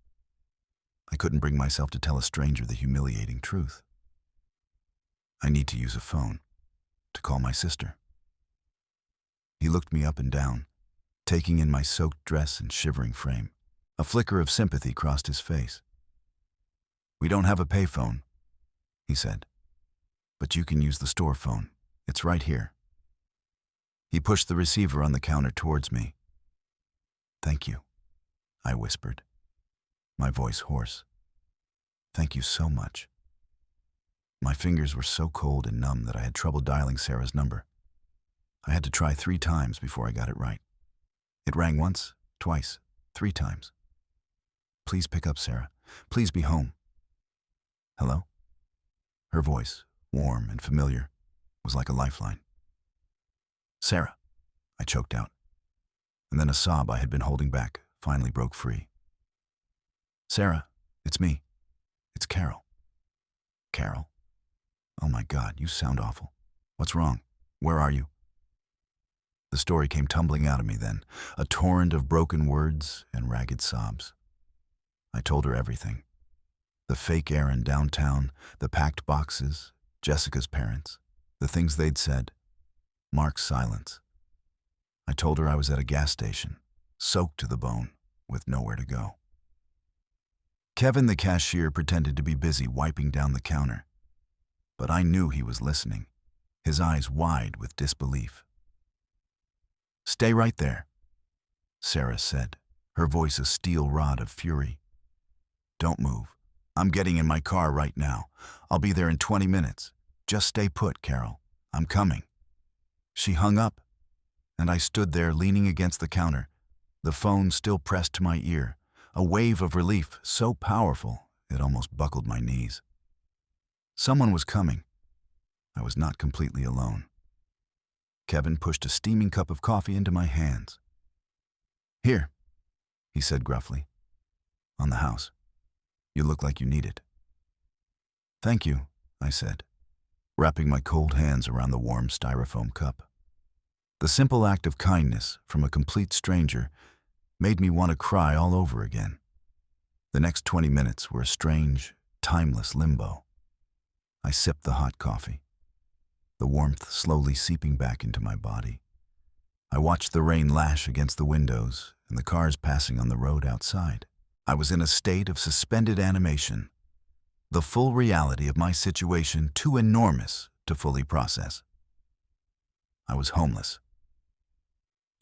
I couldn't bring myself to tell a stranger the humiliating truth. "I need to use a phone to call my sister." He looked me up and down, taking in my soaked dress and shivering frame. A flicker of sympathy crossed his face. "We don't have a payphone," he said, "but you can use the store phone. It's right here." He pushed the receiver on the counter towards me. "Thank you," I whispered, my voice hoarse. "Thank you so much." My fingers were so cold and numb that I had trouble dialing Sarah's number. I had to try 3 times before I got it right. It rang once, twice, 3 times. "Please pick up, Sarah. Please be home." "Hello?" Her voice, warm and familiar, was like a lifeline. "Sarah," I choked out, and then a sob I had been holding back finally broke free. "Sarah, it's me. It's Carol." "Carol? Oh my God, you sound awful. What's wrong? Where are you?" The story came tumbling out of me then, a torrent of broken words and ragged sobs. I told her everything. The fake errand downtown, the packed boxes, Jessica's parents, the things they'd said, Mark's silence. I told her I was at a gas station, soaked to the bone, with nowhere to go. Kevin, the cashier, pretended to be busy wiping down the counter, but I knew he was listening, his eyes wide with disbelief. "Stay right there," Sarah said, her voice a steel rod of fury. "Don't move. I'm getting in my car right now. I'll be there in 20 minutes. Just stay put, Carol. I'm coming." She hung up, and I stood there leaning against the counter, the phone still pressed to my ear, a wave of relief so powerful it almost buckled my knees. Someone was coming. I was not completely alone. Kevin pushed a steaming cup of coffee into my hands. "Here," he said gruffly. "On the house. You look like you need it." "Thank you," I said, wrapping my cold hands around the warm styrofoam cup. The simple act of kindness from a complete stranger made me want to cry all over again. The next 20 minutes were a strange, timeless limbo. I sipped the hot coffee, the warmth slowly seeping back into my body. I watched the rain lash against the windows and the cars passing on the road outside. I was in a state of suspended animation, the full reality of my situation too enormous to fully process. I was homeless.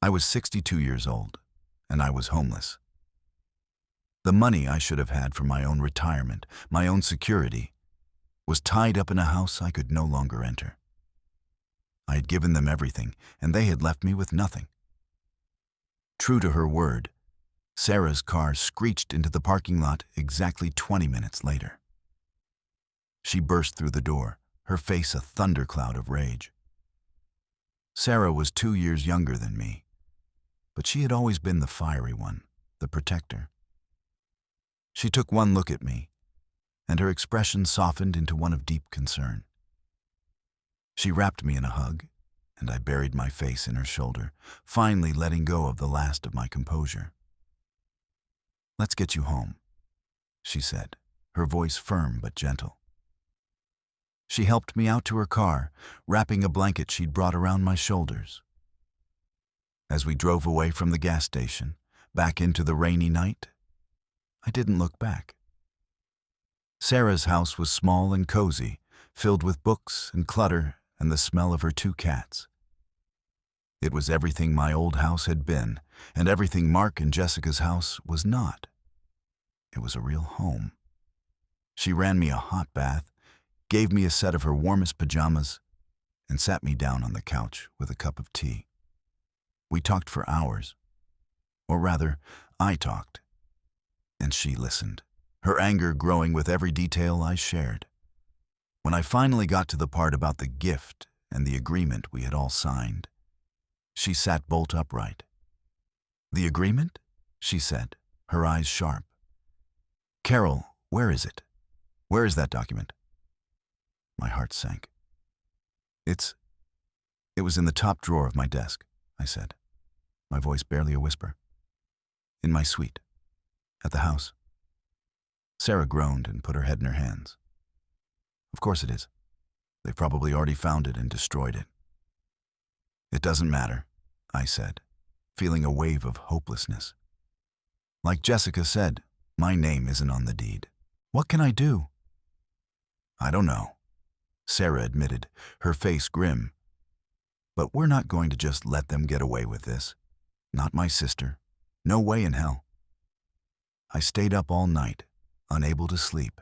I was 62 years old, and I was homeless. The money I should have had for my own retirement, my own security, was tied up in a house I could no longer enter. I had given them everything, and they had left me with nothing. True to her word, Sarah's car screeched into the parking lot exactly 20 minutes later. She burst through the door, her face a thundercloud of rage. Sarah was 2 years younger than me, but she had always been the fiery one, the protector. She took one look at me, and her expression softened into one of deep concern. She wrapped me in a hug, and I buried my face in her shoulder, finally letting go of the last of my composure. "Let's get you home," she said, her voice firm but gentle. She helped me out to her car, wrapping a blanket she'd brought around my shoulders. As we drove away from the gas station, back into the rainy night, I didn't look back. Sarah's house was small and cozy, filled with books and clutter and the smell of her 2 cats. It was everything my old house had been, and everything Mark and Jessica's house was not. It was a real home. She ran me a hot bath, gave me a set of her warmest pajamas, and sat me down on the couch with a cup of tea. We talked for hours. Or rather, I talked, and she listened, her anger growing with every detail I shared. When I finally got to the part about the gift and the agreement we had all signed, she sat bolt upright. "The agreement?" she said, her eyes sharp. "Carol, where is it? Where is that document?" My heart sank. It was in the top drawer of my desk," I said, my voice barely a whisper. "In my suite, at the house." Sarah groaned and put her head in her hands. "Of course it is. They've probably already found it and destroyed it." "It doesn't matter," I said, feeling a wave of hopelessness. "Like Jessica said, my name isn't on the deed. What can I do?" "I don't know," Sarah admitted, her face grim. "But we're not going to just let them get away with this. Not my sister. No way in hell." I stayed up all night, unable to sleep.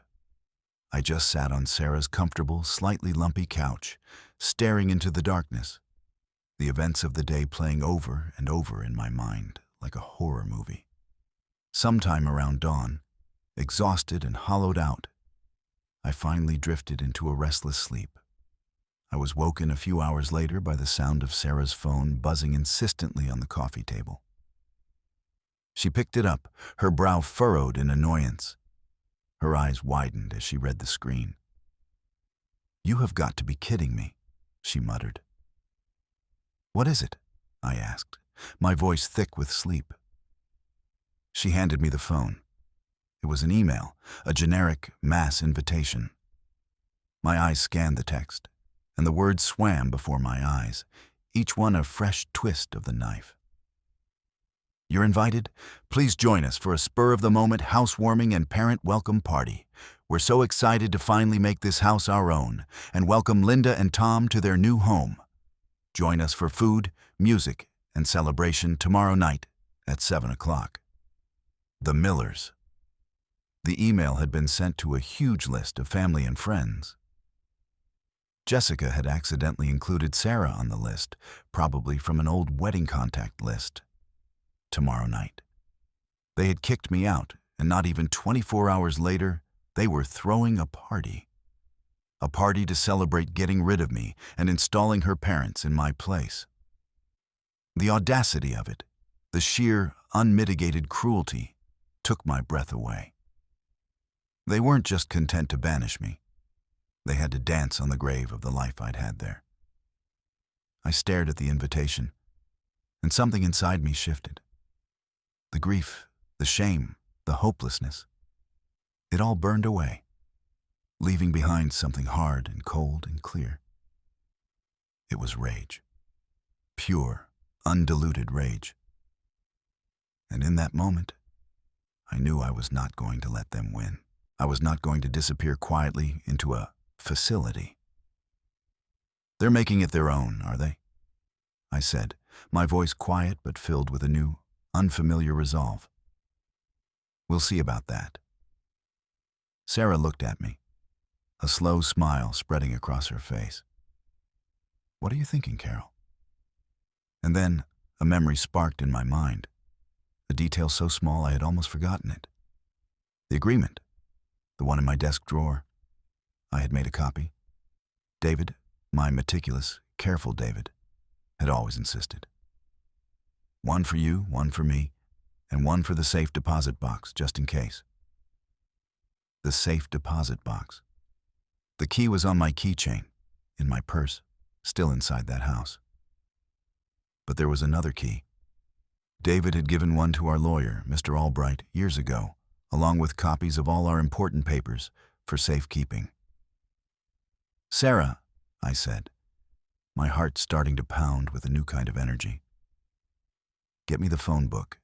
I just sat on Sarah's comfortable, slightly lumpy couch, staring into the darkness, the events of the day playing over and over in my mind like a horror movie. Sometime around dawn, exhausted and hollowed out, I finally drifted into a restless sleep. I was woken a few hours later by the sound of Sarah's phone buzzing insistently on the coffee table. She picked it up, her brow furrowed in annoyance. Her eyes widened as she read the screen. "You have got to be kidding me," she muttered. "What is it?" I asked, my voice thick with sleep. She handed me the phone. It was an email, a generic mass invitation. My eyes scanned the text, and the words swam before my eyes, each one a fresh twist of the knife. "You're invited. Please join us for a spur-of-the-moment housewarming and parent welcome party. We're so excited to finally make this house our own and welcome Linda and Tom to their new home. Join us for food, music, and celebration tomorrow night at 7 o'clock. The Millers." The email had been sent to a huge list of family and friends. Jessica had accidentally included Sarah on the list, probably from an old wedding contact list. Tomorrow night. They had kicked me out, and not even 24 hours later, they were throwing a party. A party to celebrate getting rid of me and installing her parents in my place. The audacity of it, the sheer, unmitigated cruelty, took my breath away. They weren't just content to banish me. They had to dance on the grave of the life I'd had there. I stared at the invitation, and something inside me shifted. The grief, the shame, the hopelessness, it all burned away, leaving behind something hard and cold and clear. It was rage. Pure, undiluted rage. And in that moment, I knew I was not going to let them win. I was not going to disappear quietly into a facility. They're making it their own, are they? I said, my voice quiet but filled with a new, unfamiliar resolve. We'll see about that. Sarah looked at me, a slow smile spreading across her face. What are you thinking, Carol? And then a memory sparked in my mind, a detail so small I had almost forgotten it. The agreement, the one in my desk drawer. I had made a copy. David, my meticulous, careful David, had always insisted. One for you, one for me, and one for the safe deposit box, just in case. The safe deposit box. The key was on my keychain, in my purse, still inside that house. But there was another key. David had given one to our lawyer, Mr. Albright, years ago, along with copies of all our important papers for safekeeping. Sarah, I said, my heart starting to pound with a new kind of energy. Get me the phone book.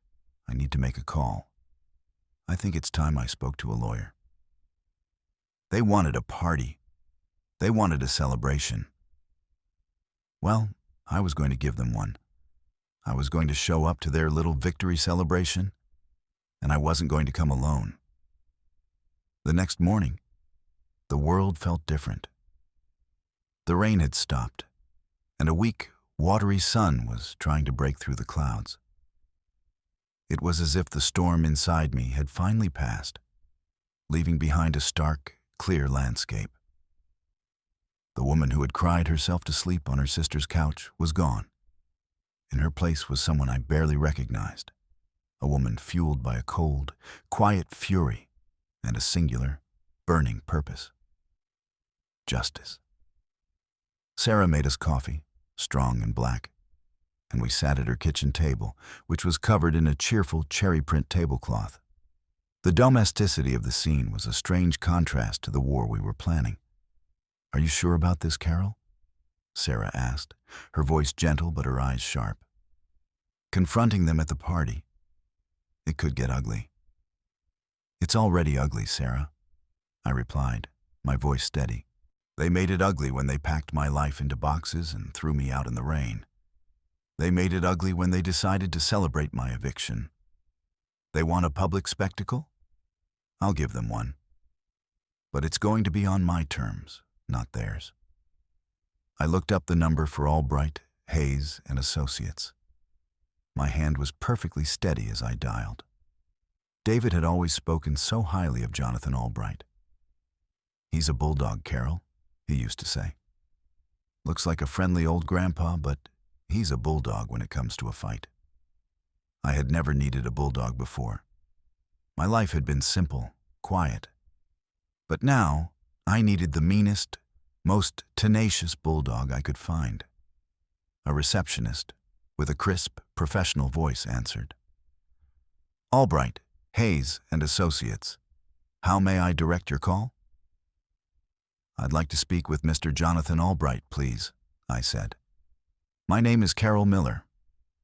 I need to make a call. I think it's time I spoke to a lawyer. They wanted a party. They wanted a celebration. Well, I was going to give them one. I was going to show up to their little victory celebration, and I wasn't going to come alone. The next morning, the world felt different. The rain had stopped, and a weak, watery sun was trying to break through the clouds. It was as if the storm inside me had finally passed, leaving behind a stark, clear landscape. The woman who had cried herself to sleep on her sister's couch was gone. In her place was someone I barely recognized, a woman fueled by a cold, quiet fury and a singular, burning purpose. Justice. Sarah made us coffee, strong and black, and we sat at her kitchen table, which was covered in a cheerful cherry print tablecloth. The domesticity of the scene was a strange contrast to the war we were planning. Are you sure about this, Carol? Sarah asked, her voice gentle but her eyes sharp. Confronting them at the party, it could get ugly. It's already ugly, Sarah, I replied, my voice steady. They made it ugly when they packed my life into boxes and threw me out in the rain. They made it ugly when they decided to celebrate my eviction. They want a public spectacle? I'll give them one. But it's going to be on my terms, not theirs. I looked up the number for Albright, Hayes, and Associates. My hand was perfectly steady as I dialed. David had always spoken so highly of Jonathan Albright. He's a bulldog, Carol, he used to say. Looks like a friendly old grandpa, but he's a bulldog when it comes to a fight. I had never needed a bulldog before. My life had been simple, quiet. But now, I needed the meanest, most tenacious bulldog I could find. A receptionist, with a crisp, professional voice, answered. Albright, Hayes, and Associates. How may I direct your call? I'd like to speak with Mr. Jonathan Albright, please, I said. My name is Carol Miller.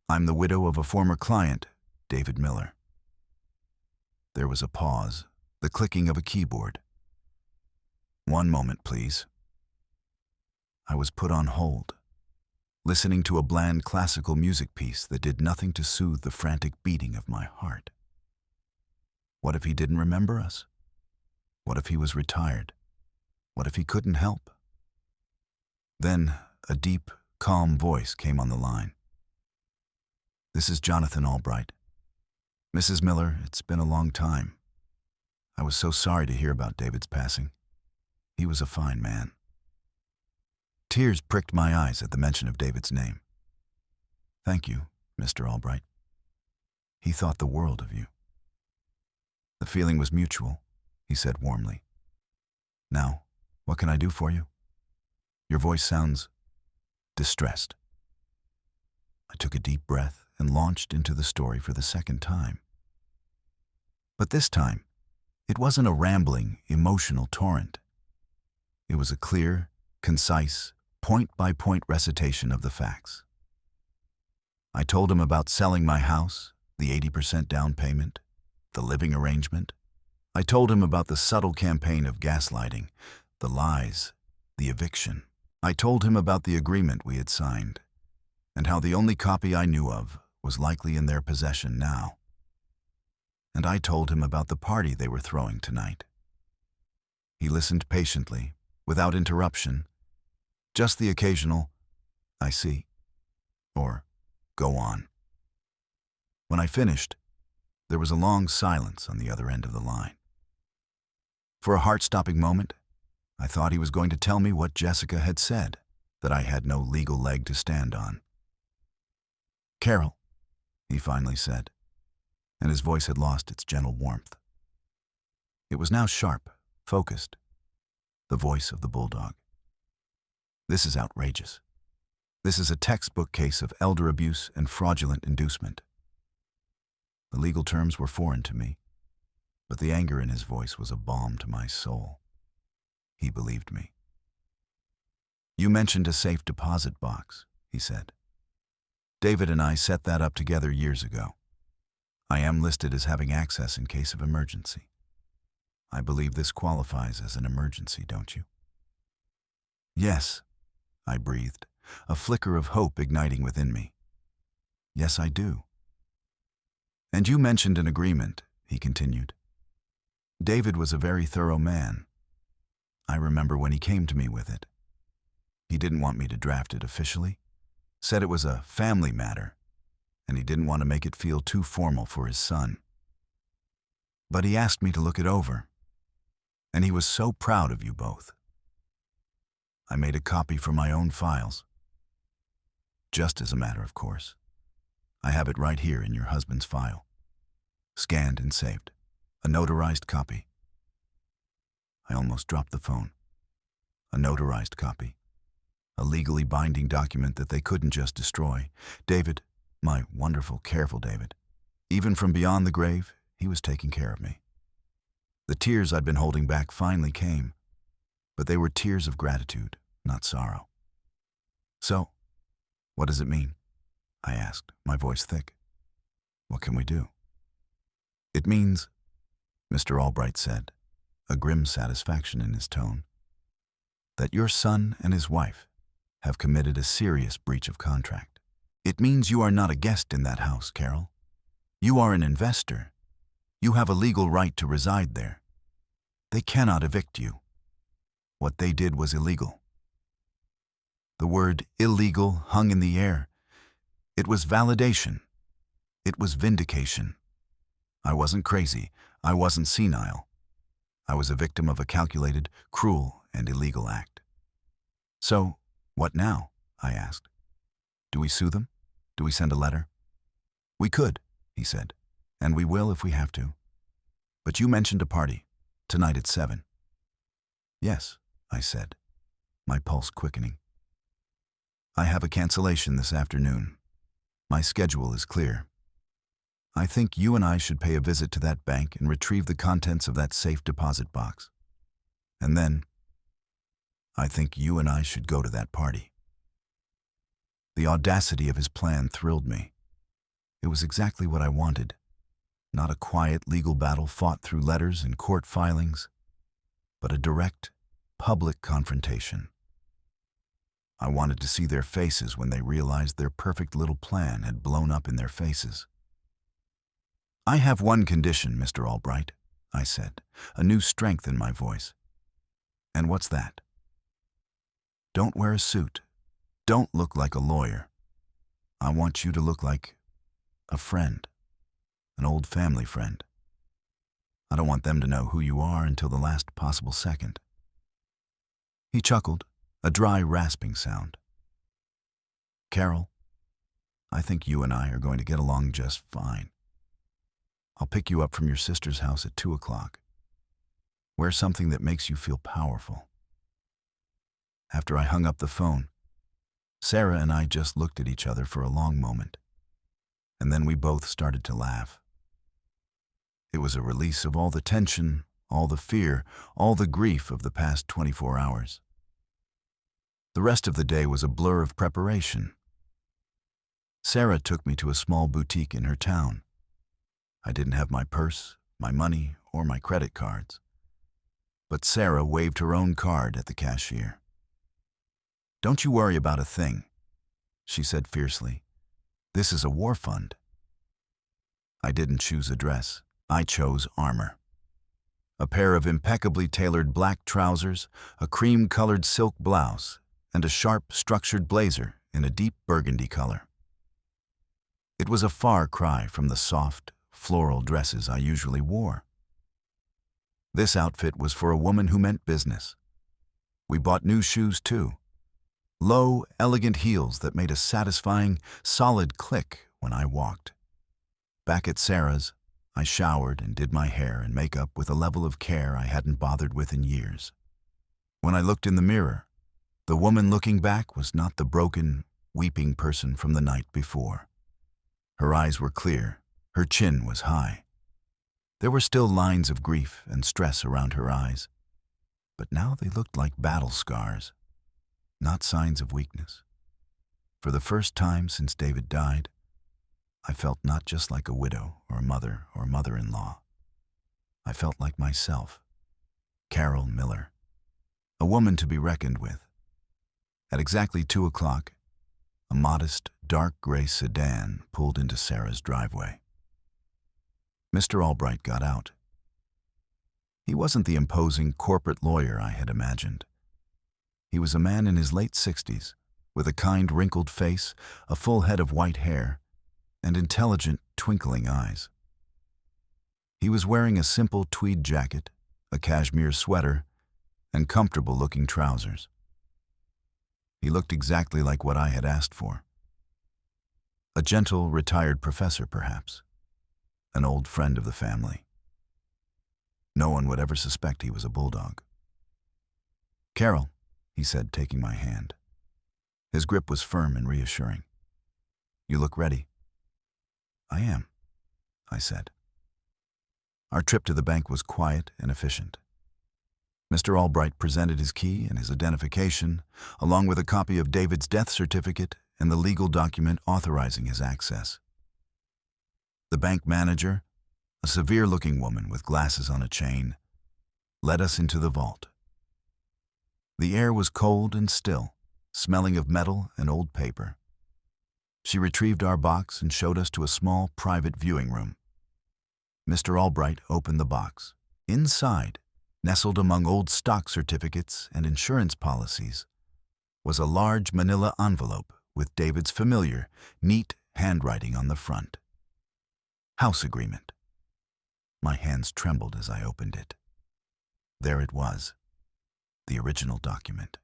I'm the widow of a former client, David Miller. There was a pause, the clicking of a keyboard. One moment, please. I was put on hold, listening to a bland classical music piece that did nothing to soothe the frantic beating of my heart. What if he didn't remember us? What if he was retired? What if he couldn't help? Then a deep, calm voice came on the line. This is Jonathan Albright. Mrs. Miller, it's been a long time. I was so sorry to hear about David's passing. He was a fine man. Tears pricked my eyes at the mention of David's name. Thank you, Mr. Albright. He thought the world of you. The feeling was mutual, he said warmly. Now, what can I do for you? Your voice sounds distressed. I took a deep breath and launched into the story for the second time. But this time, it wasn't a rambling, emotional torrent. It was a clear, concise, point-by-point recitation of the facts. I told him about selling my house, the 80% down payment, the living arrangement. I told him about the subtle campaign of gaslighting, the lies, the eviction. I told him about the agreement we had signed, and how the only copy I knew of was likely in their possession now. And I told him about the party they were throwing tonight. He listened patiently, without interruption, just the occasional, "I see," or "Go on." When I finished, there was a long silence on the other end of the line. For a heart-stopping moment, I thought he was going to tell me what Jessica had said, that I had no legal leg to stand on. "Carol," he finally said, and his voice had lost its gentle warmth. It was now sharp, focused, the voice of the bulldog. "This is outrageous. This is a textbook case of elder abuse and fraudulent inducement." The legal terms were foreign to me, but the anger in his voice was a balm to my soul. He believed me. "You mentioned a safe deposit box," he said. "David and I set that up together years ago. I am listed as having access in case of emergency. I believe this qualifies as an emergency, don't you?" "Yes," I breathed, a flicker of hope igniting within me. "Yes, I do." "And you mentioned an agreement," he continued. "David was a very thorough man. I remember when he came to me with it. He didn't want me to draft it officially, said it was a family matter, and he didn't want to make it feel too formal for his son. But he asked me to look it over, and he was so proud of you both. I made a copy for my own files. Just as a matter of course. I have it right here in your husband's file. Scanned and saved. A notarized copy." I almost dropped the phone. A notarized copy. A legally binding document that they couldn't just destroy. David, my wonderful, careful David, even from beyond the grave, he was taking care of me. The tears I'd been holding back finally came, but they were tears of gratitude, not sorrow. "So, what does it mean?" I asked, my voice thick. "What can we do?" "It means," Mr. Albright said, a grim satisfaction in his tone, "that your son and his wife have committed a serious breach of contract. It means you are not a guest in that house, Carol. You are an investor. You have a legal right to reside there. They cannot evict you. What they did was illegal." The word illegal hung in the air. It was validation. It was vindication. I wasn't crazy. I wasn't senile. I was a victim of a calculated, cruel, and illegal act. "So, what now?" I asked. "Do we sue them? Do we send a letter?" "We could," he said, "and we will if we have to. But you mentioned a party, tonight at 7. "Yes," I said, my pulse quickening. "I have a cancellation this afternoon. My schedule is clear. I think you and I should pay a visit to that bank and retrieve the contents of that safe deposit box. And then, I think you and I should go to that party." The audacity of his plan thrilled me. It was exactly what I wanted. Not a quiet legal battle fought through letters and court filings, but a direct, public confrontation. I wanted to see their faces when they realized their perfect little plan had blown up in their faces. "I have one condition, Mr. Albright," I said, a new strength in my voice. "And what's that?" "Don't wear a suit. Don't look like a lawyer. I want you to look like a friend, an old family friend. I don't want them to know who you are until the last possible second." He chuckled, a dry, rasping sound. "Carol, I think you and I are going to get along just fine. I'll pick you up from your sister's house at 2 o'clock. Wear something that makes you feel powerful." After I hung up the phone, Sarah and I just looked at each other for a long moment. and then we both started to laugh. It was a release of all the tension, all the fear, all the grief of the past 24 hours. The rest of the day was a blur of preparation. Sarah took me to a small boutique in her town. I didn't have my purse, my money, or my credit cards. But Sarah waved her own card at the cashier. "Don't you worry about a thing," she said fiercely. "This is a war fund." I didn't choose a dress. I chose armor. A pair of impeccably tailored black trousers, a cream-colored silk blouse, and a sharp, structured blazer in a deep burgundy color. It was a far cry from the soft, floral dresses I usually wore. This outfit was for a woman who meant business. We bought new shoes too. Low, elegant heels that made a satisfying, solid click when I walked. Back at Sarah's, I showered and did my hair and makeup with a level of care I hadn't bothered with in years. When I looked in the mirror, the woman looking back was not the broken, weeping person from the night before. Her eyes were clear, her chin was high. There were still lines of grief and stress around her eyes, but now they looked like battle scars, not signs of weakness. For the first time since David died, I felt not just like a widow or a mother or mother-in-law. I felt like myself, Carol Miller, a woman to be reckoned with. At exactly 2 o'clock, a modest, dark gray sedan pulled into Sarah's driveway. Mr. Albright got out. He wasn't the imposing corporate lawyer I had imagined. He was a man in his late 60s, with a kind, wrinkled face, a full head of white hair, and intelligent, twinkling eyes. He was wearing a simple tweed jacket, a cashmere sweater, and comfortable-looking trousers. He looked exactly like what I had asked for. A gentle, retired professor, perhaps. An old friend of the family. No one would ever suspect he was a bulldog. "Carol," he said, taking my hand. His grip was firm and reassuring. "You look ready." "I am," I said. Our trip to the bank was quiet and efficient. Mr. Albright presented his key and his identification, along with a copy of David's death certificate and the legal document authorizing his access. The bank manager, a severe-looking woman with glasses on a chain, led us into the vault. The air was cold and still, smelling of metal and old paper. She retrieved our box and showed us to a small private viewing room. Mr. Albright opened the box. Inside, nestled among old stock certificates and insurance policies, was a large manila envelope with David's familiar, neat handwriting on the front. House agreement. My hands trembled as I opened it. There it was, the original document.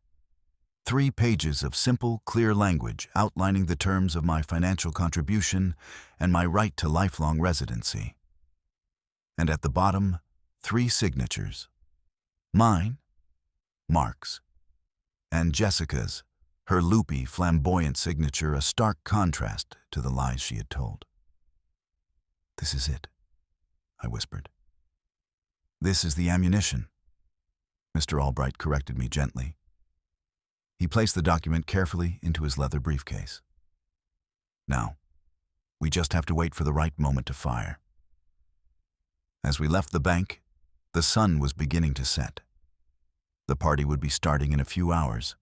3 pages of simple, clear language outlining the terms of my financial contribution and my right to lifelong residency. And at the bottom, 3 signatures. Mine, Mark's, and Jessica's, her loopy, flamboyant signature a stark contrast to the lies she had told. "This is it," I whispered. "This is the ammunition," Mr. Albright corrected me gently. He placed the document carefully into his leather briefcase. "Now, we just have to wait for the right moment to fire." As we left the bank, the sun was beginning to set. The party would be starting in a few hours.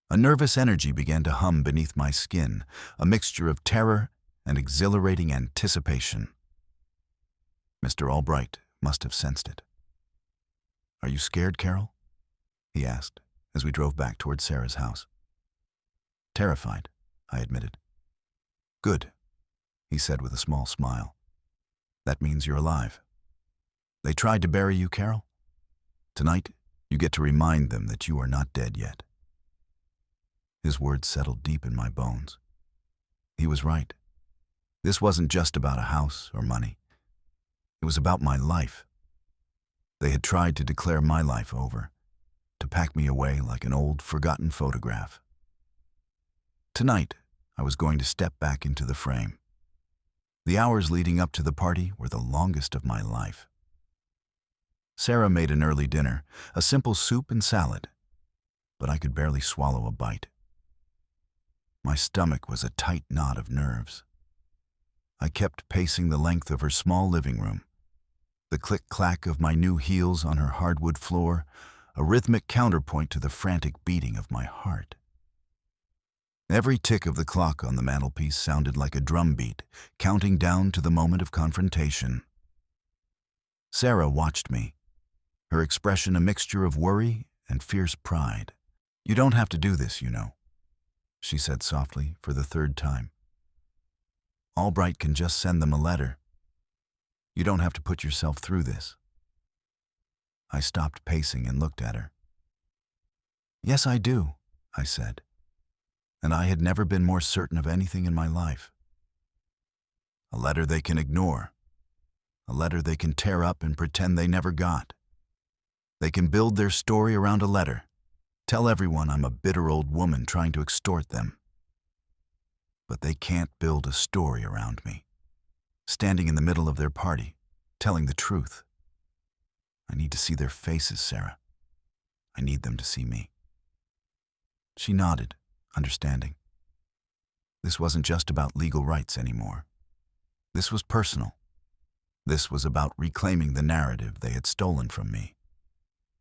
A nervous energy began to hum beneath my skin, a mixture of terror and exhilarating anticipation. Mr. Albright must have sensed it. "Are you scared, Carol?" he asked as we drove back toward Sarah's house. "Terrified," I admitted. "Good," he said with a small smile. "That means you're alive. They tried to bury you, Carol? Tonight, you get to remind them that you are not dead yet." His words settled deep in my bones. He was right. This wasn't just about a house or money. It was about my life. They had tried to declare my life over, to pack me away like an old, forgotten photograph. Tonight, I was going to step back into the frame. The hours leading up to the party were the longest of my life. Sarah made an early dinner, a simple soup and salad, but I could barely swallow a bite. My stomach was a tight knot of nerves. I kept pacing the length of her small living room. The click-clack of my new heels on her hardwood floor, a rhythmic counterpoint to the frantic beating of my heart. Every tick of the clock on the mantelpiece sounded like a drum beat, counting down to the moment of confrontation. Sarah watched me, her expression a mixture of worry and fierce pride. "You don't have to do this, you know," she said softly for the third time. "Albright can just send them a letter. You don't have to put yourself through this." I stopped pacing and looked at her. "Yes, I do," I said, and I had never been more certain of anything in my life. A letter they can ignore. A letter they can tear up and pretend they never got. They can build their story around a letter. Tell everyone I'm a bitter old woman trying to extort them. But they can't build a story around me, standing in the middle of their party, telling the truth. I need to see their faces, Sarah. I need them to see me. She nodded, understanding. This wasn't just about legal rights anymore. This was personal. This was about reclaiming the narrative they had stolen from me.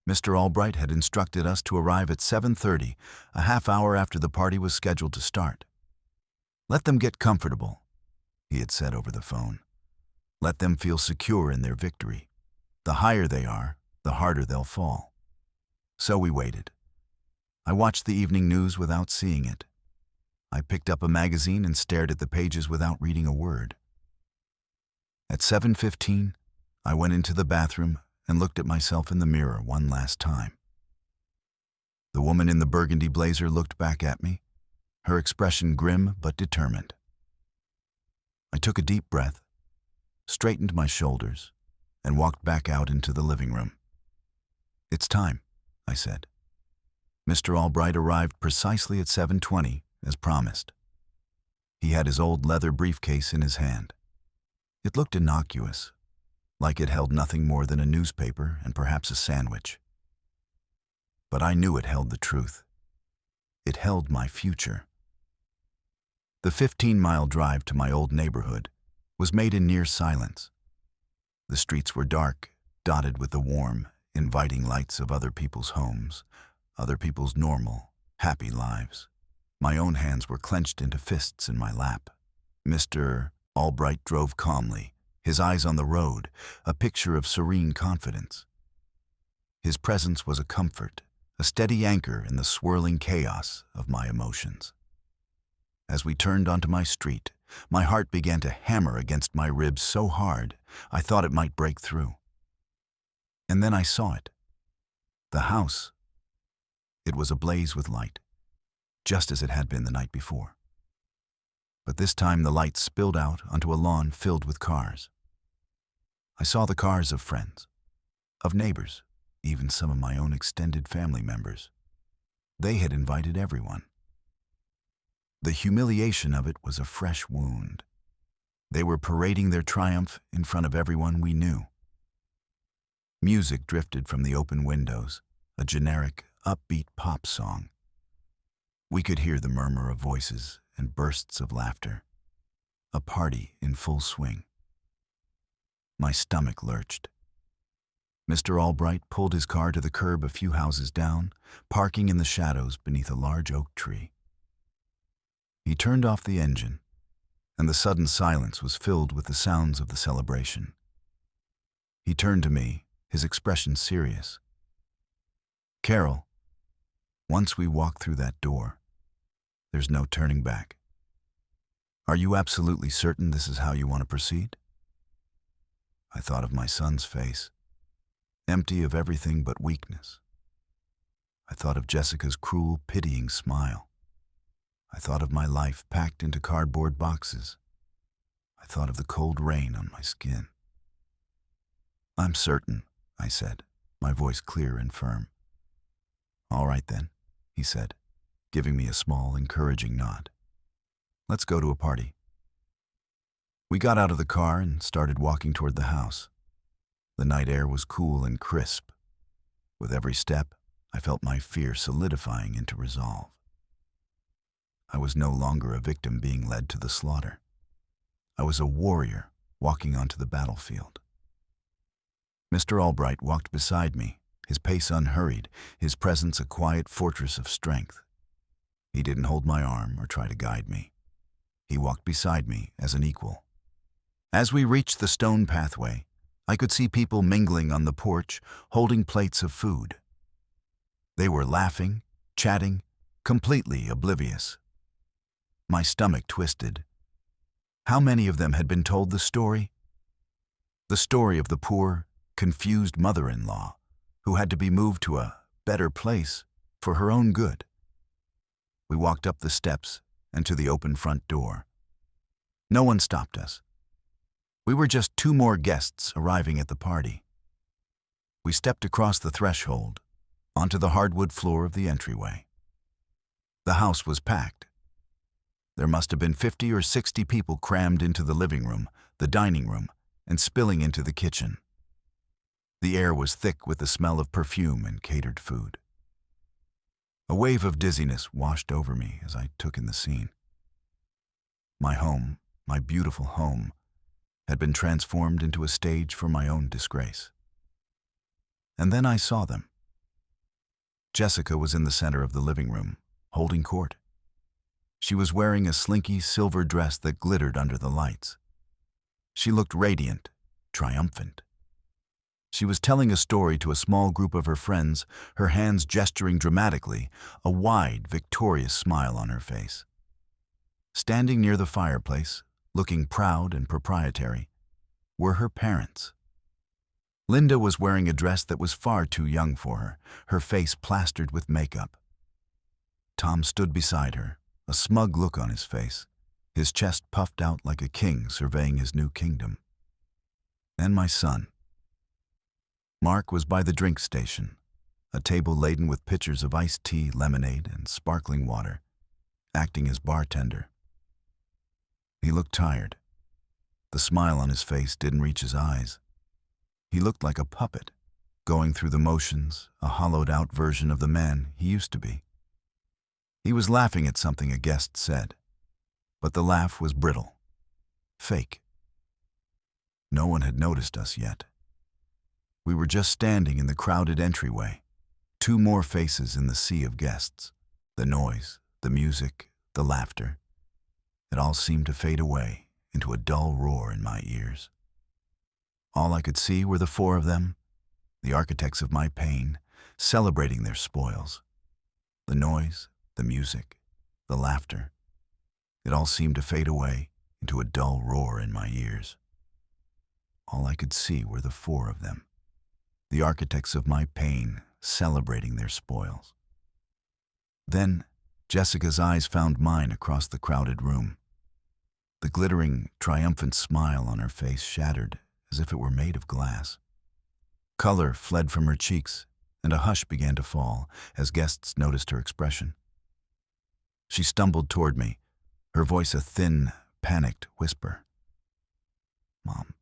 Mr. Albright had instructed us to arrive at 7:30, a half hour after the party was scheduled to start. "Let them get comfortable," he had said over the phone. "Let them feel secure in their victory. The higher they are, the harder they'll fall." So we waited. I watched the evening news without seeing it. I picked up a magazine and stared at the pages without reading a word. At 7:15, I went into the bathroom and looked at myself in the mirror one last time. The woman in the burgundy blazer looked back at me, her expression grim but determined. I took a deep breath, straightened my shoulders, and walked back out into the living room. "It's time," I said. Mr. Albright arrived precisely at 7:20, as promised. He had his old leather briefcase in his hand. It looked innocuous, like it held nothing more than a newspaper and perhaps a sandwich. But I knew it held the truth. It held my future. The 15-mile drive to my old neighborhood was made in near silence. The streets were dark, dotted with the warm, inviting lights of other people's homes, other people's normal, happy lives. My own hands were clenched into fists in my lap. Mr. Albright drove calmly, his eyes on the road, a picture of serene confidence. His presence was a comfort, a steady anchor in the swirling chaos of my emotions. As we turned onto my street, my heart began to hammer against my ribs so hard I thought it might break through. And then I saw it. The house. It was ablaze with light, just as it had been the night before. But this time the light spilled out onto a lawn filled with cars. I saw the cars of friends, of neighbors, even some of my own extended family members. They had invited everyone. The humiliation of it was a fresh wound. They were parading their triumph in front of everyone we knew. Music drifted from the open windows, a generic, upbeat pop song. We could hear the murmur of voices and bursts of laughter. A party in full swing. My stomach lurched. Mr. Albright pulled his car to the curb a few houses down, parking in the shadows beneath a large oak tree. He turned off the engine, and the sudden silence was filled with the sounds of the celebration. He turned to me, his expression serious. "Carol, once we walk through that door, there's no turning back. Are you absolutely certain this is how you want to proceed?" I thought of my son's face, empty of everything but weakness. I thought of Jessica's cruel, pitying smile. I thought of my life packed into cardboard boxes. I thought of the cold rain on my skin. "I'm certain," I said, my voice clear and firm. "All right then," he said, giving me a small, encouraging nod. "Let's go to a party." We got out of the car and started walking toward the house. The night air was cool and crisp. With every step, I felt my fear solidifying into resolve. I was no longer a victim being led to the slaughter. I was a warrior walking onto the battlefield. Mr. Albright walked beside me, his pace unhurried, his presence a quiet fortress of strength. He didn't hold my arm or try to guide me. He walked beside me as an equal. As we reached the stone pathway, I could see people mingling on the porch, holding plates of food. They were laughing, chatting, completely oblivious. My stomach twisted. How many of them had been told the story? The story of the poor, confused mother-in-law who had to be moved to a better place for her own good. We walked up the steps and to the open front door. No one stopped us. We were just two more guests arriving at the party. We stepped across the threshold, onto the hardwood floor of the entryway. The house was packed. There must have been 50 or 60 people crammed into the living room, the dining room, and spilling into the kitchen. The air was thick with the smell of perfume and catered food. A wave of dizziness washed over me as I took in the scene. My home, my beautiful home, had been transformed into a stage for my own disgrace. And then I saw them. Jessica was in the center of the living room, holding court. She was wearing a slinky silver dress that glittered under the lights. She looked radiant, triumphant. She was telling a story to a small group of her friends, her hands gesturing dramatically, a wide, victorious smile on her face. Standing near the fireplace, looking proud and proprietary, were her parents. Linda was wearing a dress that was far too young for her face plastered with makeup. Tom stood beside her, a smug look on his face, his chest puffed out like a king surveying his new kingdom. And my son. Mark was by the drink station, a table laden with pitchers of iced tea, lemonade, and sparkling water, acting as bartender. He looked tired. The smile on his face didn't reach his eyes. He looked like a puppet, going through the motions, a hollowed-out version of the man he used to be. He was laughing at something a guest said, but the laugh was brittle, fake. No one had noticed us yet. We were just standing in the crowded entryway, two more faces in the sea of guests. The noise, the music, the laughter. It all seemed to fade away into a dull roar in my ears. All I could see were the four of them, the architects of my pain, celebrating their spoils. The noise, the music, the laughter. It all seemed to fade away into a dull roar in my ears. All I could see were the four of them, the architects of my pain, celebrating their spoils. Then Jessica's eyes found mine across the crowded room. The glittering, triumphant smile on her face shattered as if it were made of glass. Color fled from her cheeks, and a hush began to fall as guests noticed her expression. She stumbled toward me, her voice a thin, panicked whisper. "Mom,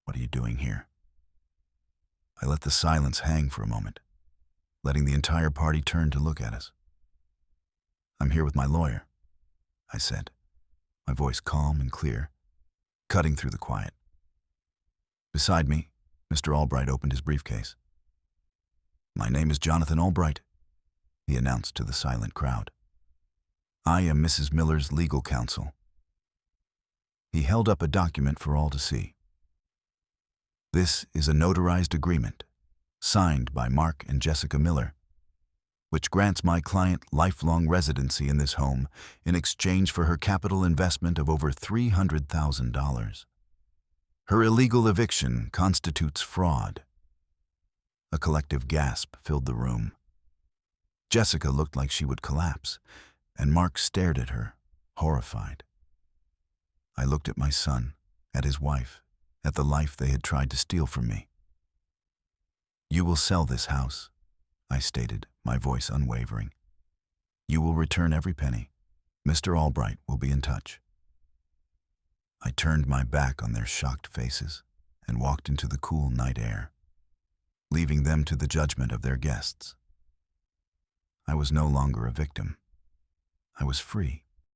what are you doing here?" I let the silence hang for a moment, letting the entire party turn to look at us. "I'm here with my lawyer," I said, my voice calm and clear, cutting through the quiet. Beside me, Mr. Albright opened his briefcase. "My name is Jonathan Albright," he announced to the silent crowd. "I am Mrs. Miller's legal counsel." He held up a document for all to see. "This is a notarized agreement, signed by Mark and Jessica Miller, which grants my client lifelong residency in this home in exchange for her capital investment of over $300,000. Her illegal eviction constitutes fraud." A collective gasp filled the room. Jessica looked like she would collapse, and Mark stared at her, horrified. I looked at my son, at his wife, at the life they had tried to steal from me. "You will sell this house," I stated, my voice unwavering. "You will return every penny. Mr. Albright will be in touch." I turned my back on their shocked faces and walked into the cool night air, leaving them to the judgment of their guests. I was no longer a victim. I was free.